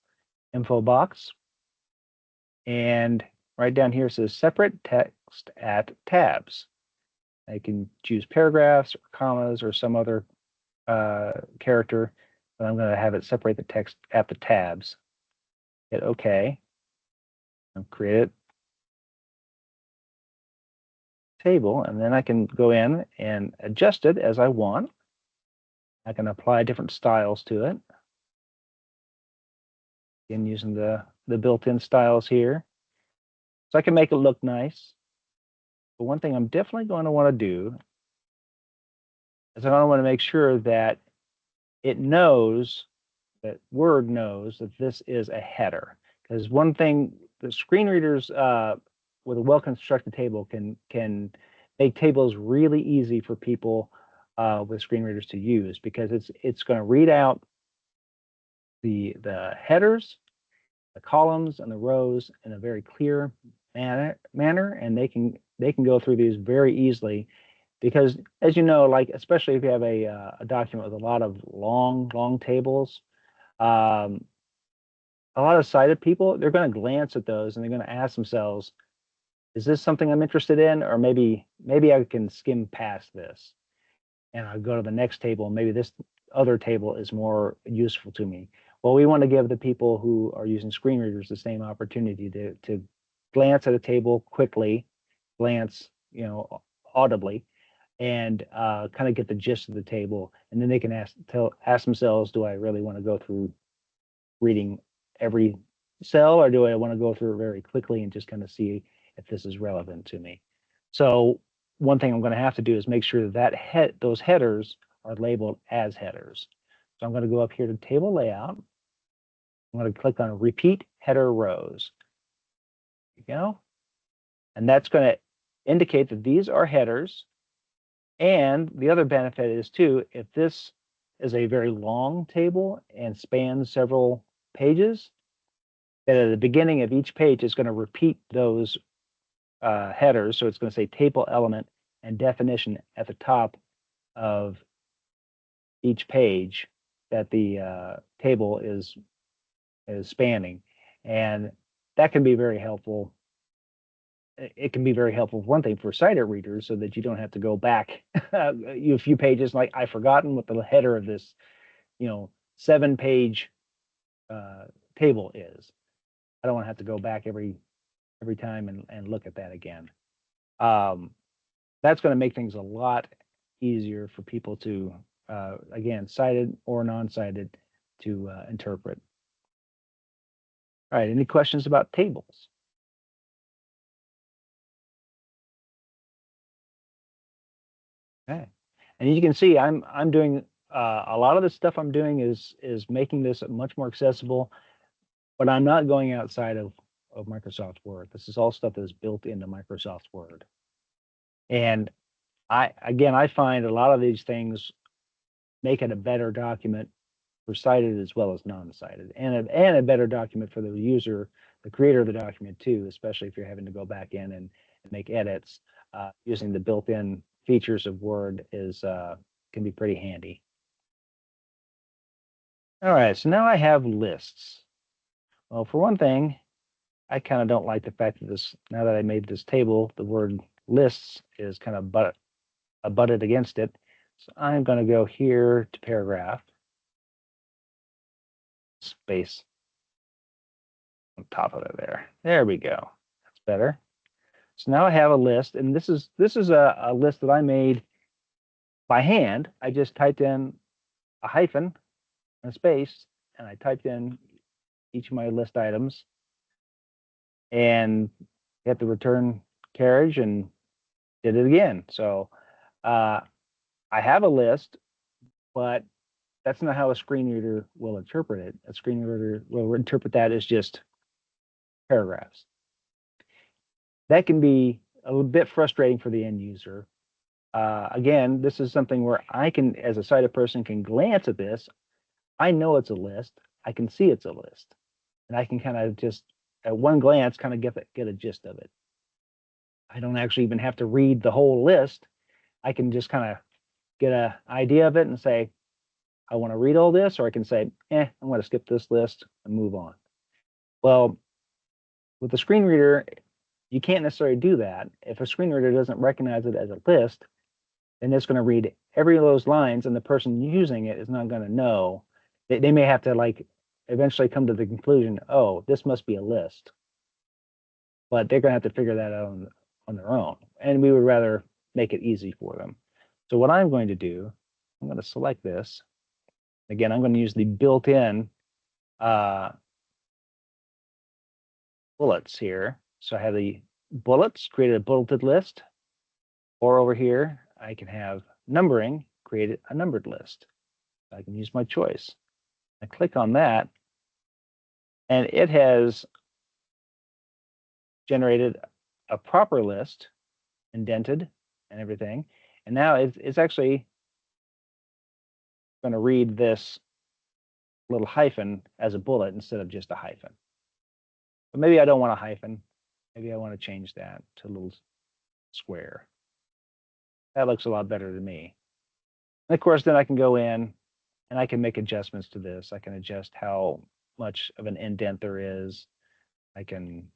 info box. And right down here says separate text at tabs. I can choose paragraphs or commas or some other character, but I'm going to have it separate the text at the tabs. Hit OK. And create a table, and then I can go in and adjust it as I want. I can apply different styles to it. Again, using the built-in styles here. So I can make it look nice. But one thing I'm definitely going to want to do is I'm going to want to make sure that it knows, that Word knows that this is a header. Because one thing, the screen readers with a well-constructed table can make tables really easy for people with screen readers to use, because it's going to read out the headers, the columns, and the rows in a very clear manner, and they can go through these very easily. Because as you know, like especially if you have a document with a lot of long tables, a lot of sighted people, they're going to glance at those and they're going to ask themselves, is this something I'm interested in? Or maybe I can skim past this and I'll go to the next table. Maybe this other table is more useful to me. Well, we want to give the people who are using screen readers the same opportunity to glance at a table quickly, glance, audibly, and kind of get the gist of the table. And then they can ask themselves, do I really want to go through reading every cell, or do I want to go through it very quickly and just kind of see if this is relevant to me? So one thing I'm going to have to do is make sure that those headers are labeled as headers. So I'm going to go up here to table layout. I'm going to click on repeat header rows. There you go. And that's going to indicate that these are headers. And the other benefit is too, if this is a very long table and spans several pages, that at the beginning of each page is going to repeat those headers. So it's going to say table element and definition at the top of each page that the table is spanning, and that can be very helpful. It can be very helpful, one thing, for sighted readers, so that you don't have to go back a few pages, like I've forgotten what the header of this 7-page table is. I don't want to have to go back every time and look at that again. That's going to make things a lot easier for people to, again, sighted or non-sighted, to interpret. All right, any questions about tables? Okay, and you can see I'm doing a lot of the stuff I'm doing is making this much more accessible, but I'm not going outside of Microsoft Word. This is all stuff that is built into Microsoft Word. And I find a lot of these things make it a better document for sighted as well as non-sighted, and a better document for the user, the creator of the document too, especially if you're having to go back in and make edits. Using the built-in features of Word can be pretty handy. All right, so now I have lists. Well, for one thing, I kind of don't like the fact that now that I made this table, the word lists is kind of butted against it. So I'm going to go here to paragraph, space on top of it there. There we go. That's better. So now I have a list, and this is a list that I made by hand. I just typed in a hyphen and a space, and I typed in each of my list items and hit the return carriage and did it again. So I have a list, but that's not how a screen reader will interpret it. A screen reader will interpret that as just paragraphs. That can be a little bit frustrating for the end user. Again, this is something where I can, as a sighted person, can glance at this. I know it's a list. I can see it's a list, and I can kind of just, at one glance, kind of get a gist of it. I don't actually even have to read the whole list. I can just kind of get an idea of it and say, I want to read all this, or I can say, I'm going to skip this list and move on. Well, with the screen reader, you can't necessarily do that. If a screen reader doesn't recognize it as a list, then it's going to read every of those lines, and the person using it is not going to know. They may have to eventually come to the conclusion, oh, this must be a list. But they're going to have to figure that out on their own. And we would rather make it easy for them. So what I'm going to do, I'm going to select this. Again, I'm going to use the built-in bullets here. So I have the bullets, created a bulleted list. Or over here, I can have numbering, create a numbered list. I can use my choice. I click on that, and it has generated a proper list, indented and everything. And now it's actually going to read this little hyphen as a bullet instead of just a hyphen. But maybe I don't want a hyphen. Maybe I want to change that to a little square. That looks a lot better to me. And of course, then I can go in and I can make adjustments to this. I can adjust how much of an indent there is. I can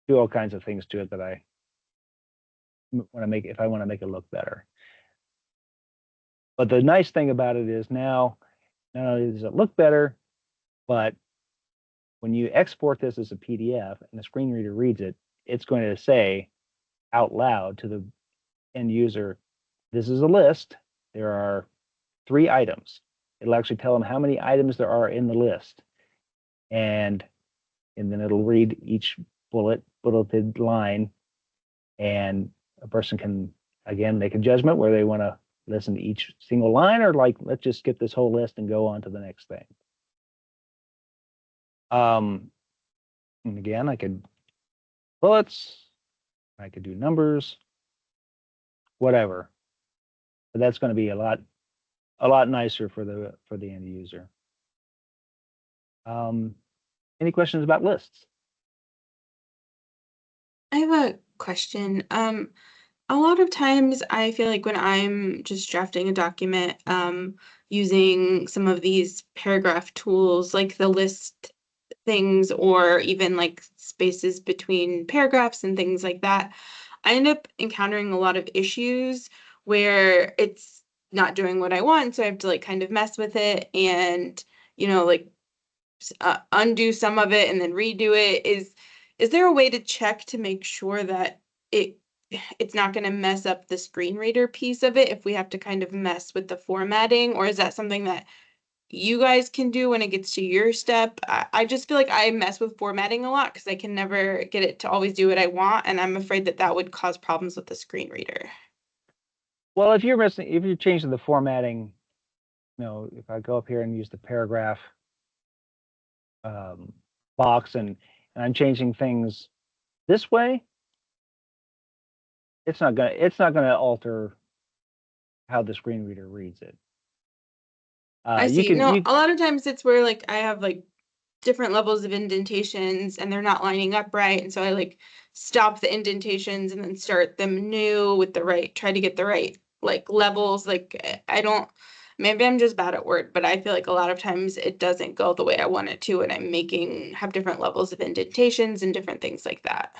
do all kinds of things to it that I want to make, if I want to make it look better. But the nice thing about it is now, not only does it look better, but when you export this as a PDF and the screen reader reads it, it's going to say out loud to the end user, this is a list. There are 3 items. It'll actually tell them how many items there are in the list. And then it'll read each bulleted line, and a person can, again, make a judgment where they want to listen to each single line, or let's just skip this whole list and go on to the next thing. And again, I could bullets, I could do numbers, whatever. But that's going to be a lot nicer for the end user. Any questions about lists? I have a question. A lot of times I feel like when I'm just drafting a document, using some of these paragraph tools, like the list things, or even like spaces between paragraphs and things like that, I end up encountering a lot of issues where it's not doing what I want. So I have to like kind of mess with it and, like undo some of it and then redo it. Is there a way to check to make sure that it's not going to mess up the screen reader piece of it if we have to kind of mess with the formatting? Or is that something that you guys can do when it gets to your step? I just feel like I mess with formatting a lot because I can never get it to always do what I want, and I'm afraid that that would cause problems with the screen reader. Well, if you're changing the formatting, if I go up here and use the paragraph box and I'm changing things this way, it's not gonna alter how the screen reader reads it. I You see. can No, a lot of times it's where like I have like different levels of indentations and they're not lining up right. And so I like stop the indentations and then start them new with try to get the right like levels. Like I don't, maybe I'm just bad at Word, but I feel like a lot of times it doesn't go the way I want it to. And have different levels of indentations and different things like that.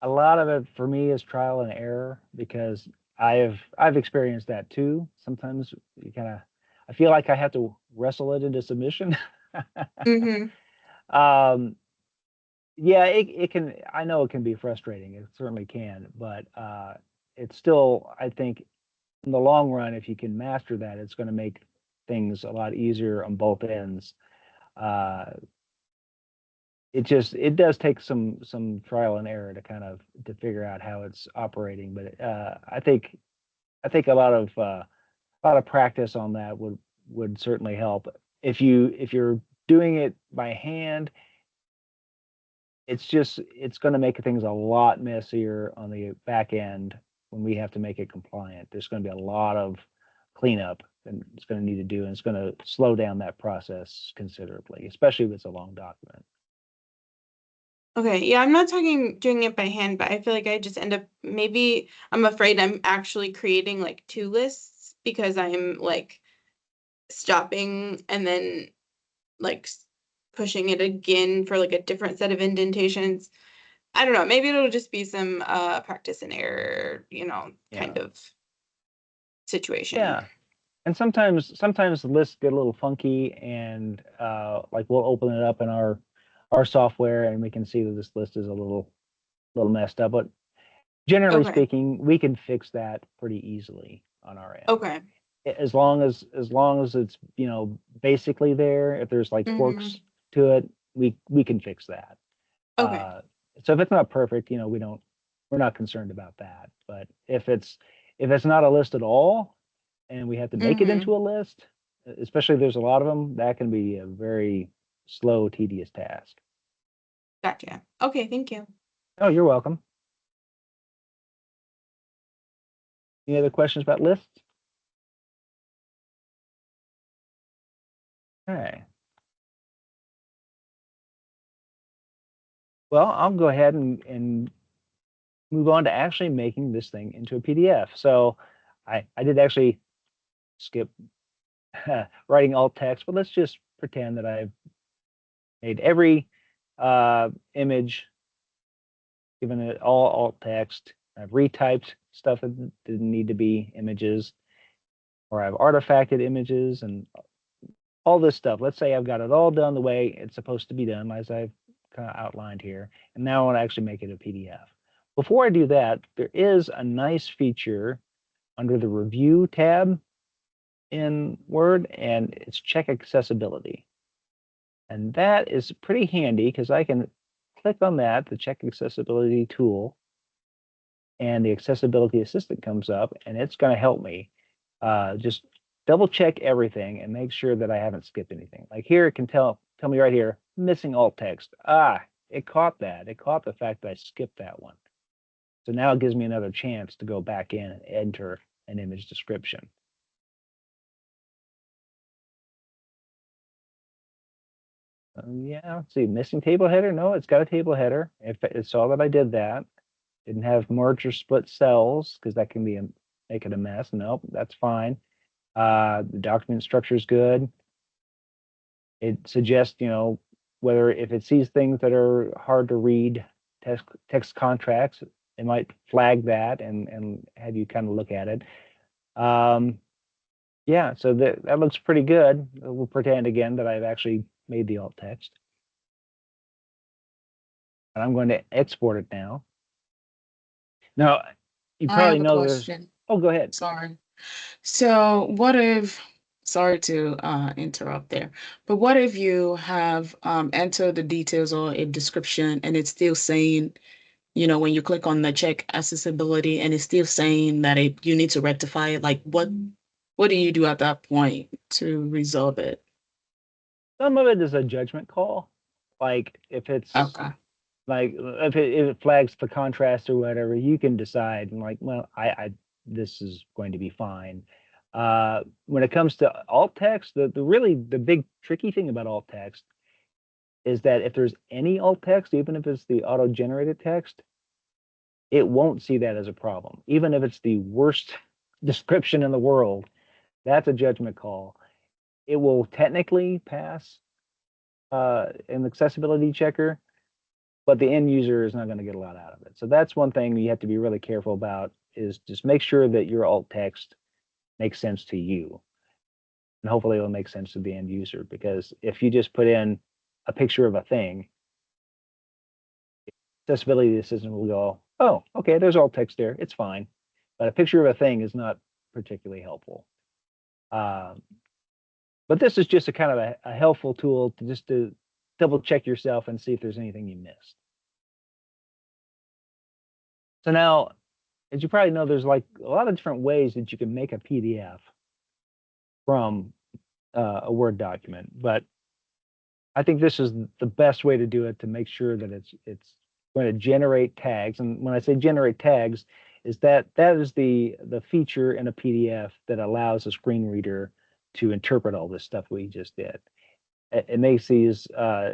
a lot of it for me is trial and error because I've experienced that too. Sometimes I feel like I have to wrestle it into submission. Mm-hmm. um, yeah, it can. I know it can be frustrating. It certainly can, but it's still. I think in the long run, if you can master that, it's going to make things a lot easier on both ends. Uh, it does take some trial and error to kind of to figure out how it's operating, but I think a lot of practice on that would certainly help. If you're doing it by hand, it's going to make things a lot messier on the back end when we have to make it compliant. There's going to be a lot of cleanup and it's going to need to do, and it's going to slow down that process considerably, especially if it's a long document. Okay, yeah, I'm not talking doing it by hand, but I feel like I just end up, maybe I'm afraid I'm actually creating like two lists because I'm like stopping and then like pushing it again for like a different set of indentations. I don't know, maybe it'll just be some practice and error, kind Yeah. of situation. Yeah. And sometimes the lists get a little funky and like we'll open it up in our software and we can see that this list is a little messed up, but generally Okay. speaking, we can fix that pretty easily on our end. Okay. As long as it's basically there. If there's like quirks to it, we can fix that. Okay. So if it's not perfect, we're not concerned about that. But if it's not a list at all, and we have to make it into a list, especially if there's a lot of them, that can be a very slow, tedious task. Gotcha. Okay, thank you. Oh, you're welcome. Any other questions about lists? Okay. Well, I'll go ahead and move on to actually making this thing into a PDF. So I did actually skip writing alt text, but let's just pretend that I've made every image, given it all alt text. I've retyped stuff that didn't need to be images, or I've artifacted images and all this stuff. Let's say I've got it all done the way it's supposed to be done, as I've kind of outlined here, and now I want to actually make it a PDF. Before I do that, there is a nice feature under the Review tab in Word, and it's Check Accessibility. And that is pretty handy because I can click on that, the Check Accessibility tool, and the Accessibility Assistant comes up, and it's going to help me just double check everything and make sure that I haven't skipped anything. Like here, it can tell me right here, missing alt text. It caught that. It caught the fact that I skipped that one. So now it gives me another chance to go back in and enter an image description. Yeah, let's see, missing table header. No, it's got a table header. If it saw that I did that, didn't have merge or split cells because that can be make it a mess. Nope, that's fine. The document structure is good. It suggests, whether if it sees things that are hard to read, text contracts, it might flag that and have you kind of look at it. Yeah, so that looks pretty good. We'll pretend again that I've actually made the alt text. And I'm going to export it now. Now, you I probably have a know there's, question. oh, go ahead. Sorry. So what if, sorry to interrupt there, but what if you have entered the details or a description and it's still saying, when you click on the check accessibility and it's still saying that you need to rectify it, like what do you do at that point to resolve it? Some of it is a judgment call. Like if it's Okay. like if it flags the contrast or whatever, you can decide and like, well, I this is going to be fine. When it comes to alt text, the big tricky thing about alt text is that if there's any alt text, even if it's the auto-generated text, it won't see that as a problem. Even if it's the worst description in the world, that's a judgment call. It will technically pass an accessibility checker, but the end user is not going to get a lot out of it. So that's one thing you have to be really careful about, is just make sure that your alt text makes sense to you. And hopefully it'll make sense to the end user, because if you just put in a picture of a thing, accessibility assistant will go, oh, okay, there's alt text there, it's fine. But a picture of a thing is not particularly helpful. But this is just a kind of a helpful tool to double check yourself and see if there's anything you missed. So now, as you probably know, there's like a lot of different ways that you can make a PDF from a Word document, but I think this is the best way to do it to make sure that it's going to generate tags. And when I say generate tags, is that is the feature in a PDF that allows a screen reader to interpret all this stuff we just did. It makes these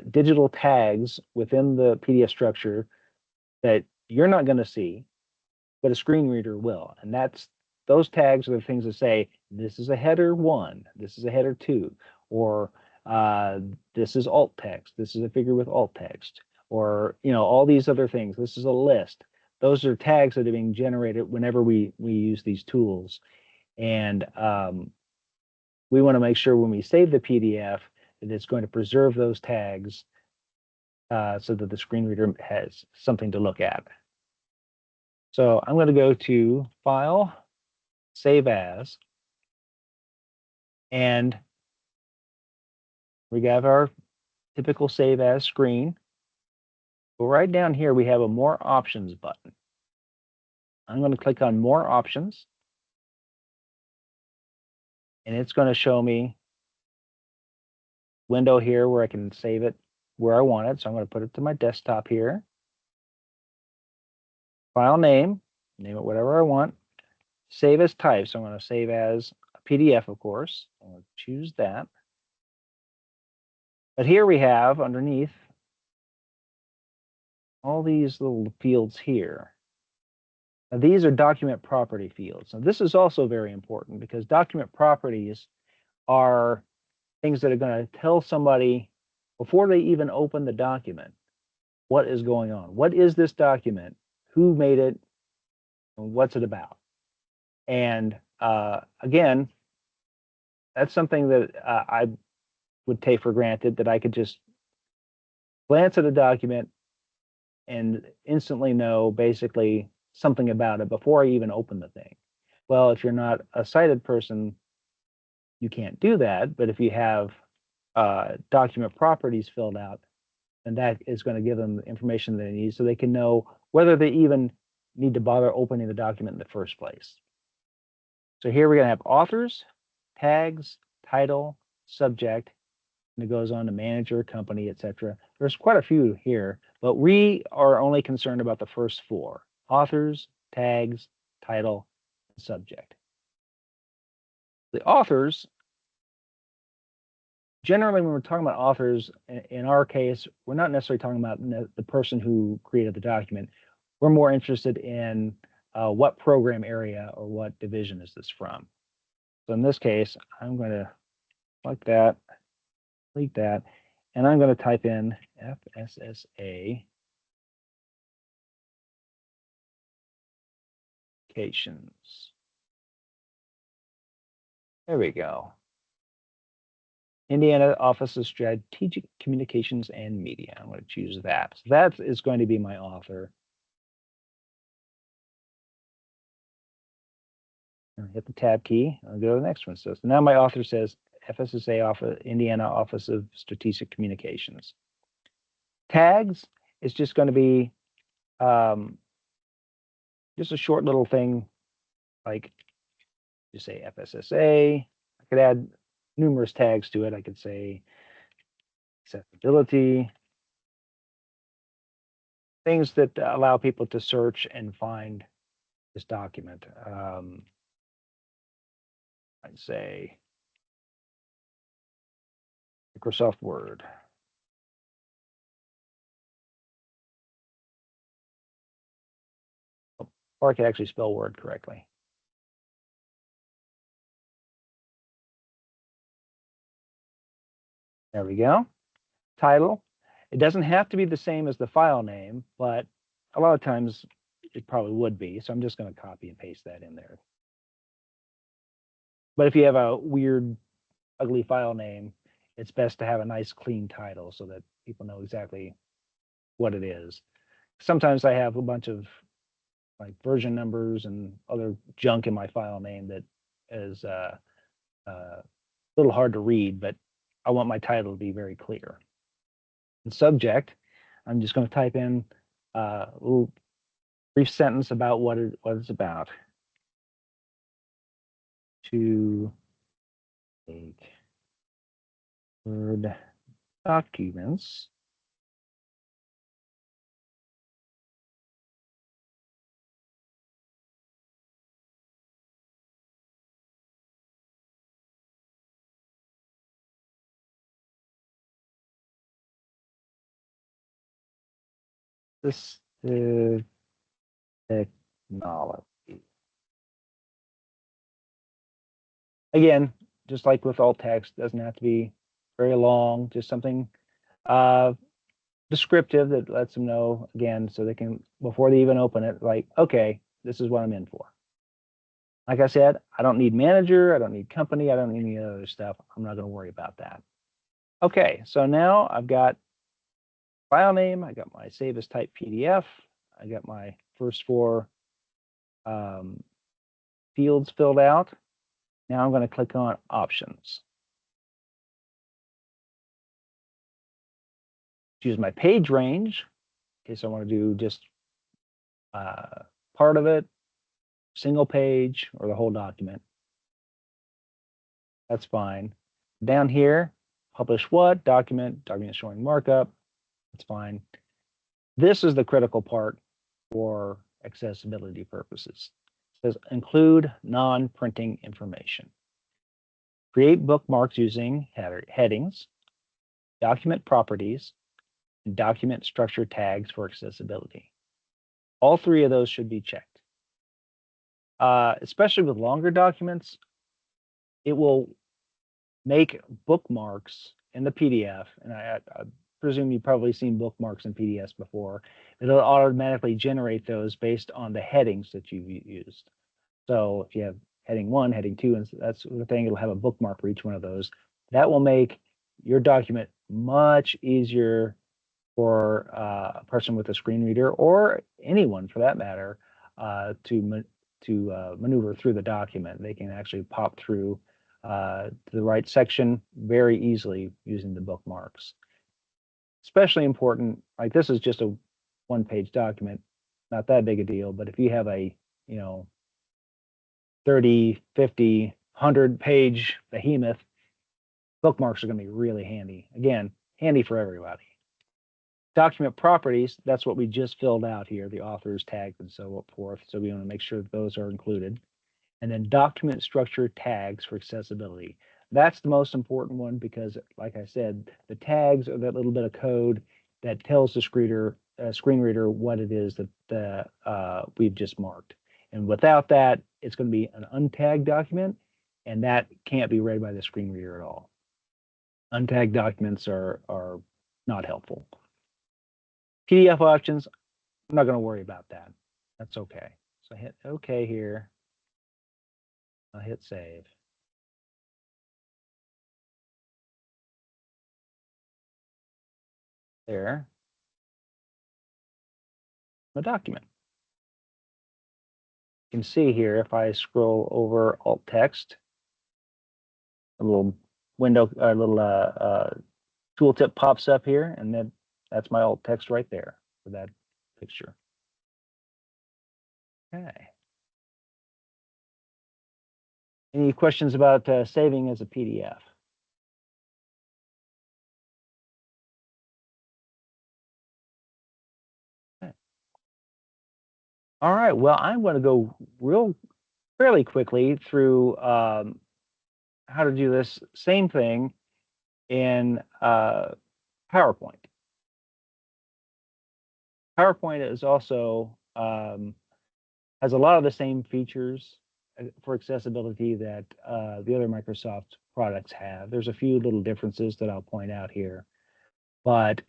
digital tags within the PDF structure that you're not going to see, but a screen reader will. And those tags are the things that say, this is a header 1, this is a header 2, or this is alt text, this is a figure with alt text, or all these other things. This is a list. Those are tags that are being generated whenever we use these tools. And we want to make sure when we save the PDF that it's going to preserve those tags so that the screen reader has something to look at. So I'm going to go to File, Save As, and we have our typical Save As screen. But right down here, we have a More Options button. I'm going to click on More Options, and it's going to show me a window here where I can save it where I want it. So I'm going to put it to my desktop here. File name it whatever I want. Save as type, so I'm going to save as a PDF, of course. I'm going to choose that. But here we have underneath all these little fields here. Now, these are document property fields. Now, this is also very important because document properties are things that are going to tell somebody before they even open the document what is going on. What is this document? Who made it? And what's it about? And again, that's something that I would take for granted, that I could just glance at a document and instantly know basically something about it before I even open the thing. Well, if you're not a sighted person, you can't do that. But if you have document properties filled out, then that is going to give them the information they need so they can know whether they even need to bother opening the document in the first place. So here we're going to have authors, tags, title, subject, and it goes on to manager, company, etc. There's quite a few here, but we are only concerned about the first 4: authors, tags, title, and subject. The authors generally, when we're talking about authors, in our case, we're not necessarily talking about the person who created the document. We're more interested in what program area or what division is this from. So in this case, I'm going to like that, delete that, and I'm going to type in FSSA applications. There we go. Indiana Office of Strategic Communications and Media. I'm going to choose that. So that is going to be my author. I'll hit the tab key. I'll go to the next one. So now my author says FSSA Office, Indiana Office of Strategic Communications. Tags is just going to be just a short little thing, like just say FSSA. I could add numerous tags to it. I could say accessibility, things that allow people to search and find this document. I'd say Microsoft Word. Or I could actually spell Word correctly. There we go. Title. It doesn't have to be the same as the file name, but a lot of times it probably would be. So I'm just going to copy and paste that in there. But if you have a weird, ugly file name, it's best to have a nice, clean title so that people know exactly what it is. Sometimes I have a bunch of like version numbers and other junk in my file name that is a little hard to read, but I want my title to be very clear. And subject, I'm just going to type in a little brief sentence about what it's about. To take Word documents this technology. Again, just like with alt text, doesn't have to be very long, just something descriptive that lets them know, again, so they can, before they even open it, like, okay, this is what I'm in for. Like I said, I don't need manager, I don't need company, I don't need any other stuff. I'm not going to worry about that. Okay, so now I've got file name, I got my save as type PDF, I got my first four fields filled out. Now I'm going to click on options. Choose my page range in case I want to do just part of it, single page, or the whole document. That's fine. Down here, publish what, document showing markup. That's fine. This is the critical part for accessibility purposes. It says include non-printing information. Create bookmarks using headings, document properties, and document structure tags for accessibility. All three of those should be checked. Especially with longer documents, it will make bookmarks in the PDF, and I presume you've probably seen bookmarks in PDFs before. It'll automatically generate those based on the headings that you've used. So if you have heading 1, heading 2, and that sort of thing, it'll have a bookmark for each one of those. That will make your document much easier for a person with a screen reader, or anyone for that matter, to maneuver through the document. They can actually pop through to the right section very easily using the bookmarks. Especially important, like this is just a one-page document, not that big a deal, but if you have a 30, 50, 100-page behemoth, bookmarks are going to be really handy. Again, handy for everybody. Document properties, that's what we just filled out here, the authors, tags, and so forth. So we want to make sure that those are included. And then document structure tags for accessibility. that's the most important one because, like I said, the tags are that little bit of code that tells the screen reader what it is that we've just marked. And without that, it's going to be an untagged document, and that can't be read by the screen reader at all. Untagged documents are not helpful. PDF options, I'm not going to worry about that. That's okay. So I hit OK here. I'll hit save. There. The document. You can see here if I scroll over alt text, a little window, a little tooltip pops up here, and then that's my alt text right there for that picture. Okay. Any questions about saving as a PDF? Okay. All right. Well, I'm going to go fairly quickly through how to do this same thing in PowerPoint. PowerPoint is also has a lot of the same features for accessibility that the other Microsoft products have. There's a few little differences that I'll point out here, but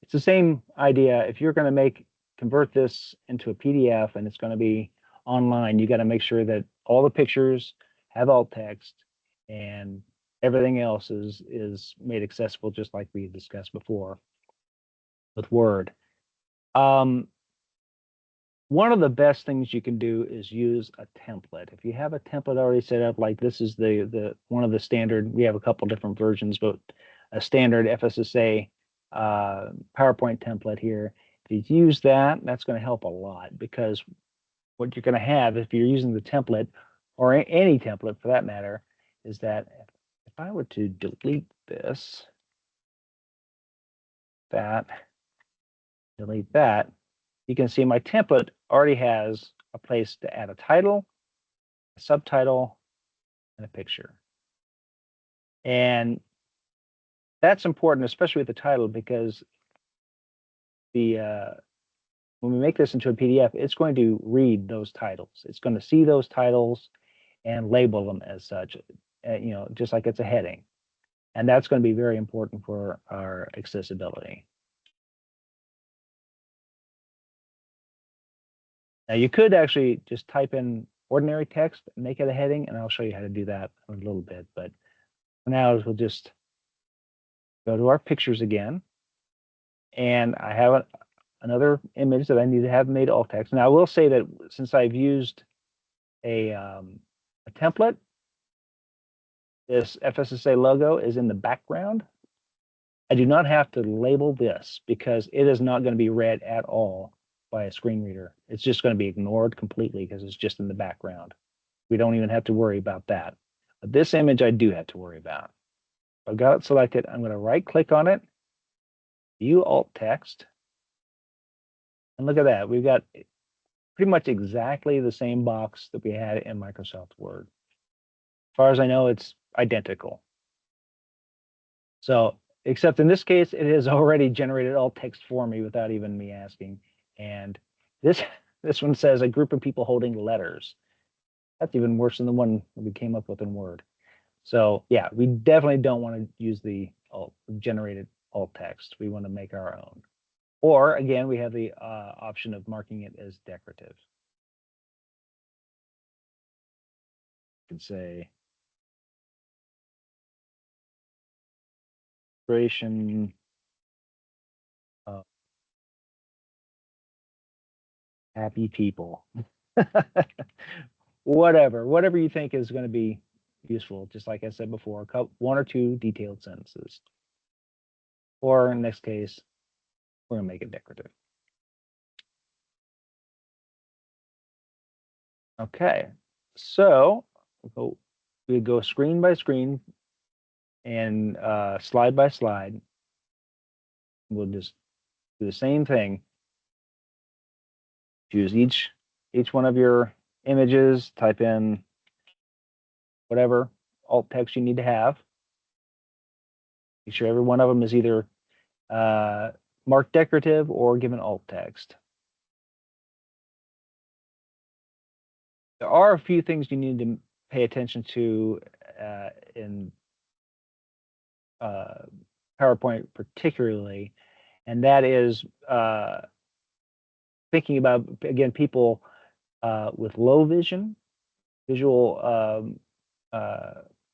it's the same idea. If you're going to convert this into a PDF and it's going to be online, you got to make sure that all the pictures have alt text and everything else is made accessible, just like we discussed before with Word. One of the best things you can do is use a template. If you have a template already set up, like this is the one of the standard, we have a couple different versions, but a standard FSSA PowerPoint template here. If you use that, that's going to help a lot, because what you're going to have if you're using the template, or any template for that matter, is that if I were to delete this, delete that, you can see my template already has a place to add a title, a subtitle, and a picture. And that's important, especially with the title, because when we make this into a PDF, it's going to read those titles. It's going to see those titles and label them as such, just like it's a heading. And that's going to be very important for our accessibility. Now, you could actually just type in ordinary text and make it a heading, and I'll show you how to do that in a little bit. But for now, we'll just go to our pictures again. And I have another image that I need to have made alt text. Now, I will say that since I've used a template, this FSSA logo is in the background. I do not have to label this because it is not going to be read at all by a screen reader. It's just going to be ignored completely because it's just in the background. We don't even have to worry about that. But this image I do have to worry about. I've got it selected. I'm going to right click on it, view alt text. And look at that. We've got pretty much exactly the same box that we had in Microsoft Word. As far as I know, it's identical. So, except in this case, it has already generated alt text for me without even me asking. And this one says a group of people holding letters. That's even worse than the one we came up with in Word. So yeah, we definitely don't want to use the generated alt text. We want to make our own. Or again, we have the option of marking it as decorative. You could say illustration of happy people. whatever you think is going to be useful. Just like I said before, one or two detailed sentences. Or in this case, we're going to make it decorative. Okay, so we go screen by screen and slide by slide. We'll just do the same thing. Choose each one of your images, type in whatever alt text you need to have. Make sure every one of them is either marked decorative or given alt text. There are a few things you need to pay attention to in PowerPoint particularly, and that is thinking about, again, people with low vision, visual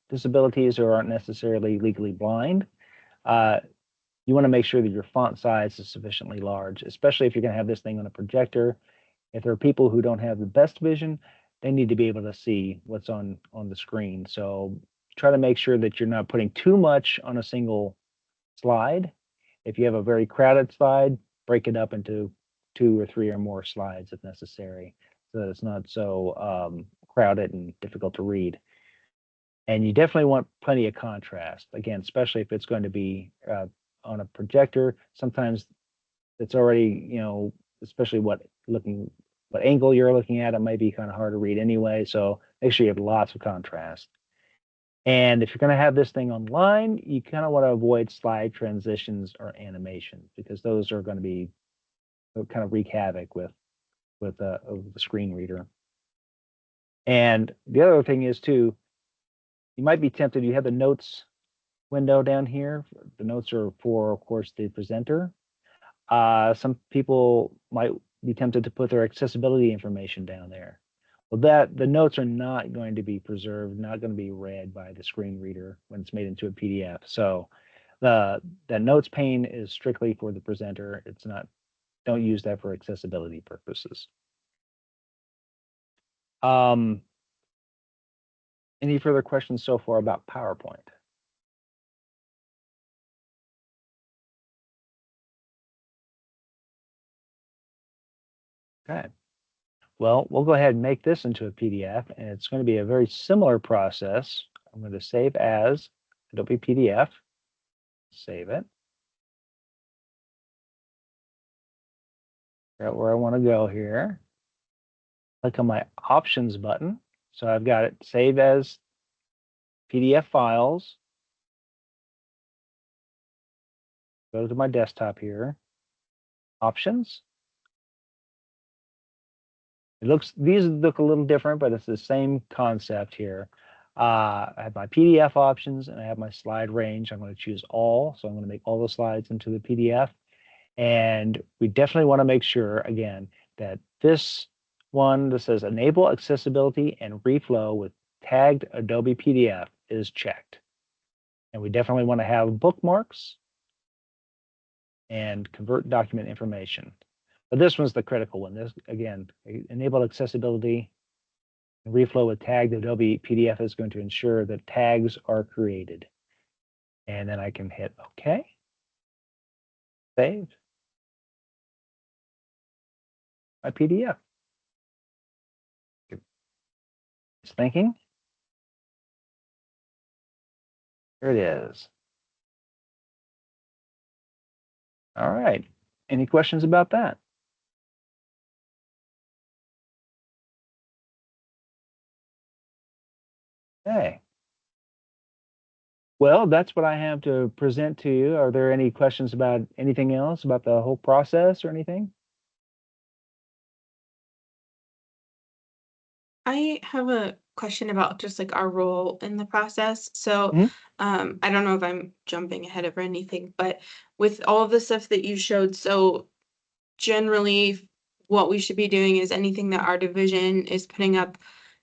disabilities, or aren't necessarily legally blind. You want to make sure that your font size is sufficiently large, especially if you're going to have this thing on a projector. If there are people who don't have the best vision, they need to be able to see what's on the screen. So try to make sure that you're not putting too much on a single slide. If you have a very crowded slide, break it up into 2 or 3 or more slides if necessary, so that it's not so crowded and difficult to read. And you definitely want plenty of contrast, again, especially if it's going to be on a projector. Sometimes it's already, especially what angle you're looking at, it might be kind of hard to read anyway. So make sure you have lots of contrast. And if you're going to have this thing online, you kind of want to avoid slide transitions or animations, because those are going to be kind of wreak havoc with the screen reader. And the other thing is too, you might be tempted. You have the notes window down here. The notes are for, of course, the presenter. Some people might be tempted to put their accessibility information down there. Well, the notes are not going to be preserved, not going to be read by the screen reader when it's made into a PDF. So the notes pane is strictly for the presenter. It's not. Don't use that for accessibility purposes. Any further questions so far about PowerPoint? Okay. Well, we'll go ahead and make this into a PDF, and it's going to be a very similar process. I'm going to save as Adobe PDF, save it. Figure out where I want to go here. Click on my options button. So I've got it save as PDF files. Go to my desktop here. Options. These look a little different, but it's the same concept here. I have my PDF options and I have my slide range. I'm going to choose all. So I'm going to make all the slides into the PDF. And we definitely want to make sure, again, that this one that says enable accessibility and reflow with tagged Adobe PDF is checked. And we definitely want to have bookmarks and convert document information. But this one's the critical one. This, again, enable accessibility and reflow with tagged Adobe PDF is going to ensure that tags are created. And then I can hit OK. Save my PDF. It's thinking. Here it is. All right. Any questions about that? Okay. Well, that's what I have to present to you. Are there any questions about anything else about the whole process or anything? I have a question about just like our role in the process. So, Mhm. I don't know if I'm jumping ahead of anything, but with all of the stuff that you showed, so generally what we should be doing is anything that our division is putting up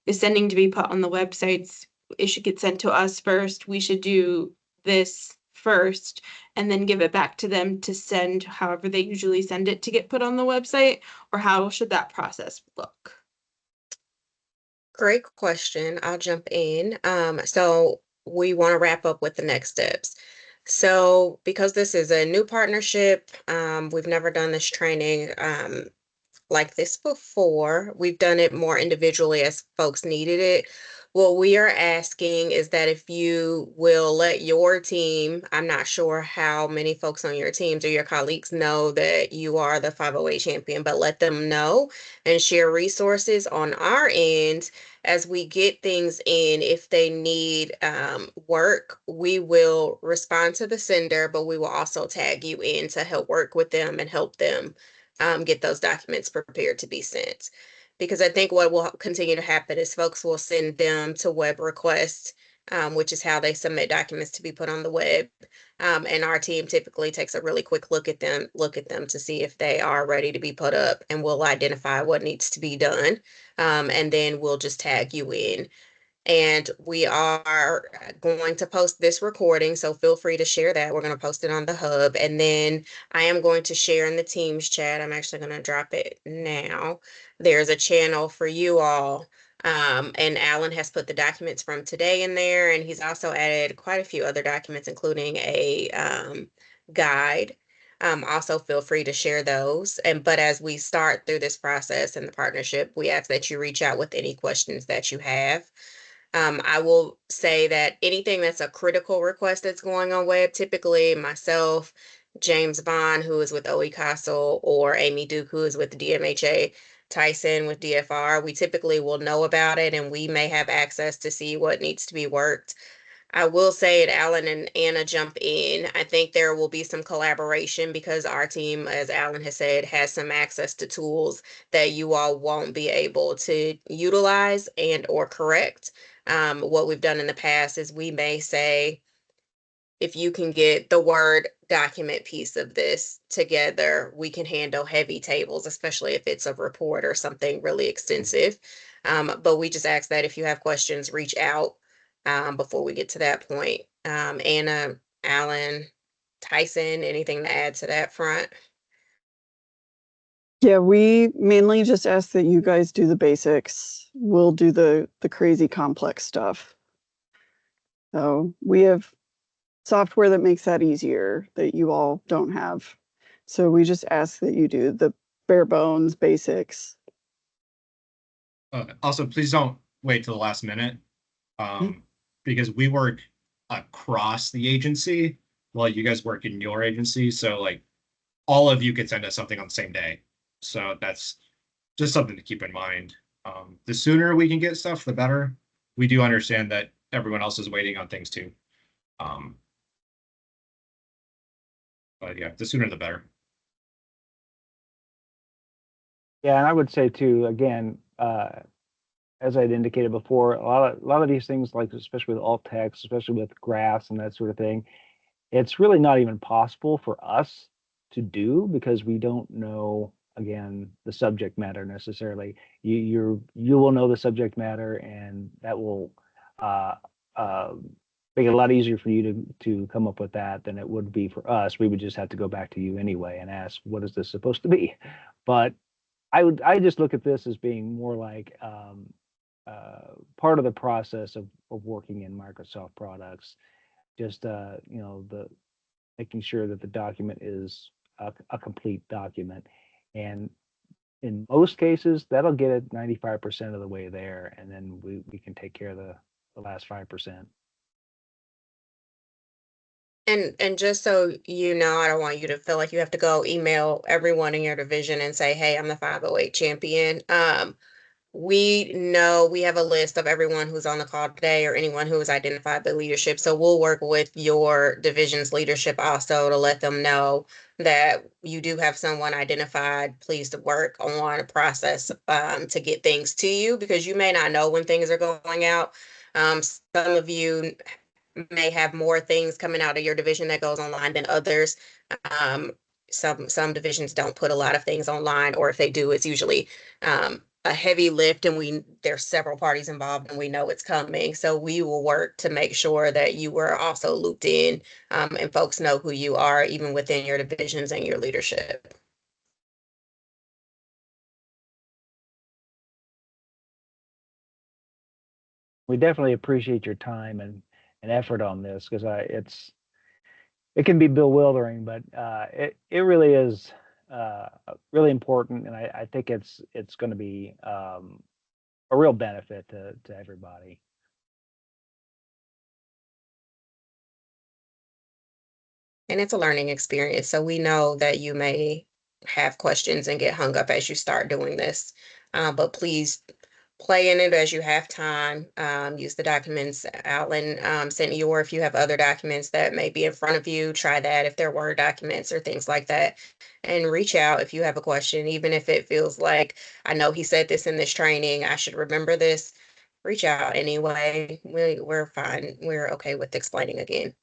is sending to be put on the websites. It should get sent to us first. We should do this first and then give it back to them to send however they usually send it to get put on the website, or how should that process look? Great question. I'll jump in. So we want to wrap up with the next steps. So because this is a new partnership, we've never done this training. like this before. We've done it more individually as folks needed it. What we are asking is that if you will let your team, I'm not sure how many folks on your teams or your colleagues know that you are the 508 champion, but let them know and share resources on our end as we get things in. If they need work, we will respond to the sender, but we will also tag you in to help work with them and help them get those documents prepared to be sent. Because I think what will continue to happen is folks will send them to web requests, which is how they submit documents to be put on the web. And our team typically takes a really quick look at them to see if they are ready to be put up, and we'll identify what needs to be done. And then we'll just tag you in. And we are going to post this recording, so feel free to share that. We're going to post it on the hub. And then I am going to share in the Teams chat. I'm actually going to drop it now. There's a channel for you all. And Alan has put the documents from today in there, and he's also added quite a few other documents, including a guide. Also feel free to share those. But as we start through this process and the partnership, we ask that you reach out with any questions that you have. I will say that anything that's a critical request that's going on web, typically myself, James Bond, who is with OE Castle, or Amy Duke, who is with the DMHA, Tyson with DFR, we typically will know about it and we may have access to see what needs to be worked. I will say it, Alan and Anna jump in. I think there will be some collaboration because our team, as Alan has said, has some access to tools that you all won't be able to utilize and or correct. What we've done in the past is we may say, if you can get the Word document piece of this together, we can handle heavy tables, especially if it's a report or something really extensive. But we just ask that if you have questions, reach out before we get to that point. Anna, Alan, Tyson, anything to add to that front? Yeah, we mainly just ask that you guys do the basics. We'll do the crazy complex stuff. So we have software that makes that easier that you all don't have. So we just ask that you do the bare bones basics. Also, please don't wait till the last minute, because we work across the agency while you guys work in your agency. So like all of you could send us something on the same day. So that's just something to keep in mind. The sooner we can get stuff, the better. We do understand that everyone else is waiting on things too. But yeah, the sooner the better. Yeah, and I would say too, again, as I'd indicated before, a lot of these things, like especially with alt text, especially with graphs and that sort of thing, it's really not even possible for us to do because we don't know, again, the subject matter necessarily. You will know the subject matter, and that will uh, uh, make it a lot easier for you to come up with that than it would be for us. We would just have to go back to you anyway and ask, what is this supposed to be? But I just look at this as being more like part of the process of working in Microsoft products. Just the making sure that the document is a complete document, and in most cases that'll get it 95% of the way there, and then we can take care of the last 5%. And just so you know, I don't want you to feel like you have to go email everyone in your division and say, hey, I'm the 508 champion. We know we have a list of everyone who's on the call today or anyone who has identified the leadership. So we'll work with your division's leadership also to let them know that you do have someone identified. Please to work on a process to get things to you, because you may not know when things are going out. Some of you may have more things coming out of your division that goes online than others. Um, some divisions don't put a lot of things online, or if they do, it's usually a heavy lift, and there's several parties involved, and we know it's coming. So we will work to make sure that you were also looped in, and folks know who you are, even within your divisions and your leadership. We definitely appreciate your time and effort on this, because it can be bewildering, but it really is really important, and I think it's going to be a real benefit to everybody. And it's a learning experience. So we know that you may have questions and get hung up as you start doing this. But please play in it as you have time. Use the documents Alan sent you, or if you have other documents that may be in front of you, try that if they're Word documents or things like that. And reach out if you have a question, even if it feels like, I know he said this in this training, I should remember this. Reach out anyway. We're fine. We're okay with explaining again.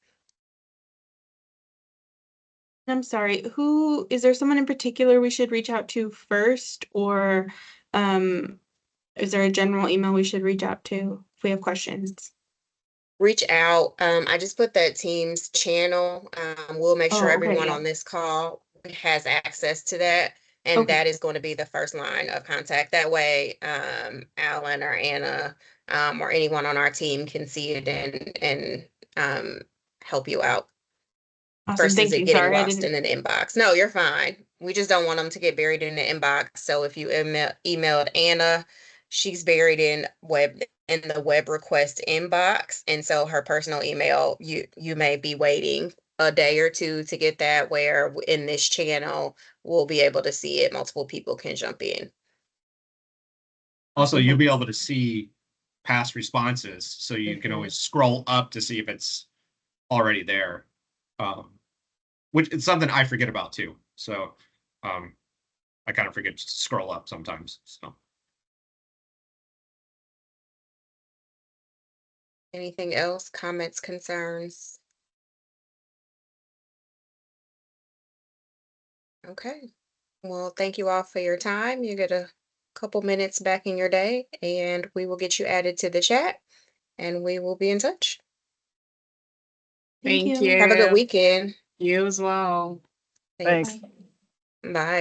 I'm sorry, who is there someone in particular we should reach out to first, or is there a general email we should reach out to if we have questions? Reach out. I just put that Teams channel. We'll make sure Oh, okay, everyone yeah. on this call has access to that. And Okay. that is going to be the first line of contact. That way, Alan or Anna, or anyone on our team can see it and help you out Awesome, versus thank it you. getting Sorry, I lost didn't. in an inbox. No, you're fine. We just don't want them to get buried in the inbox. So if you emailed Anna, she's buried in the web request inbox. And so her personal email, you may be waiting a day or two to get that, where in this channel we'll be able to see it. Multiple people can jump in. Also, you'll be able to see past responses, so you can always scroll up to see if it's already there. Which is something I forget about too. So I kind of forget to scroll up sometimes. So Anything else? Comments, concerns? Okay. Well, thank you all for your time. You get a couple minutes back in your day, and we will get you added to the chat, and we will be in touch. Thank Thank you. Have a good you. weekend. You as well. Thanks. Thanks. Bye. Bye.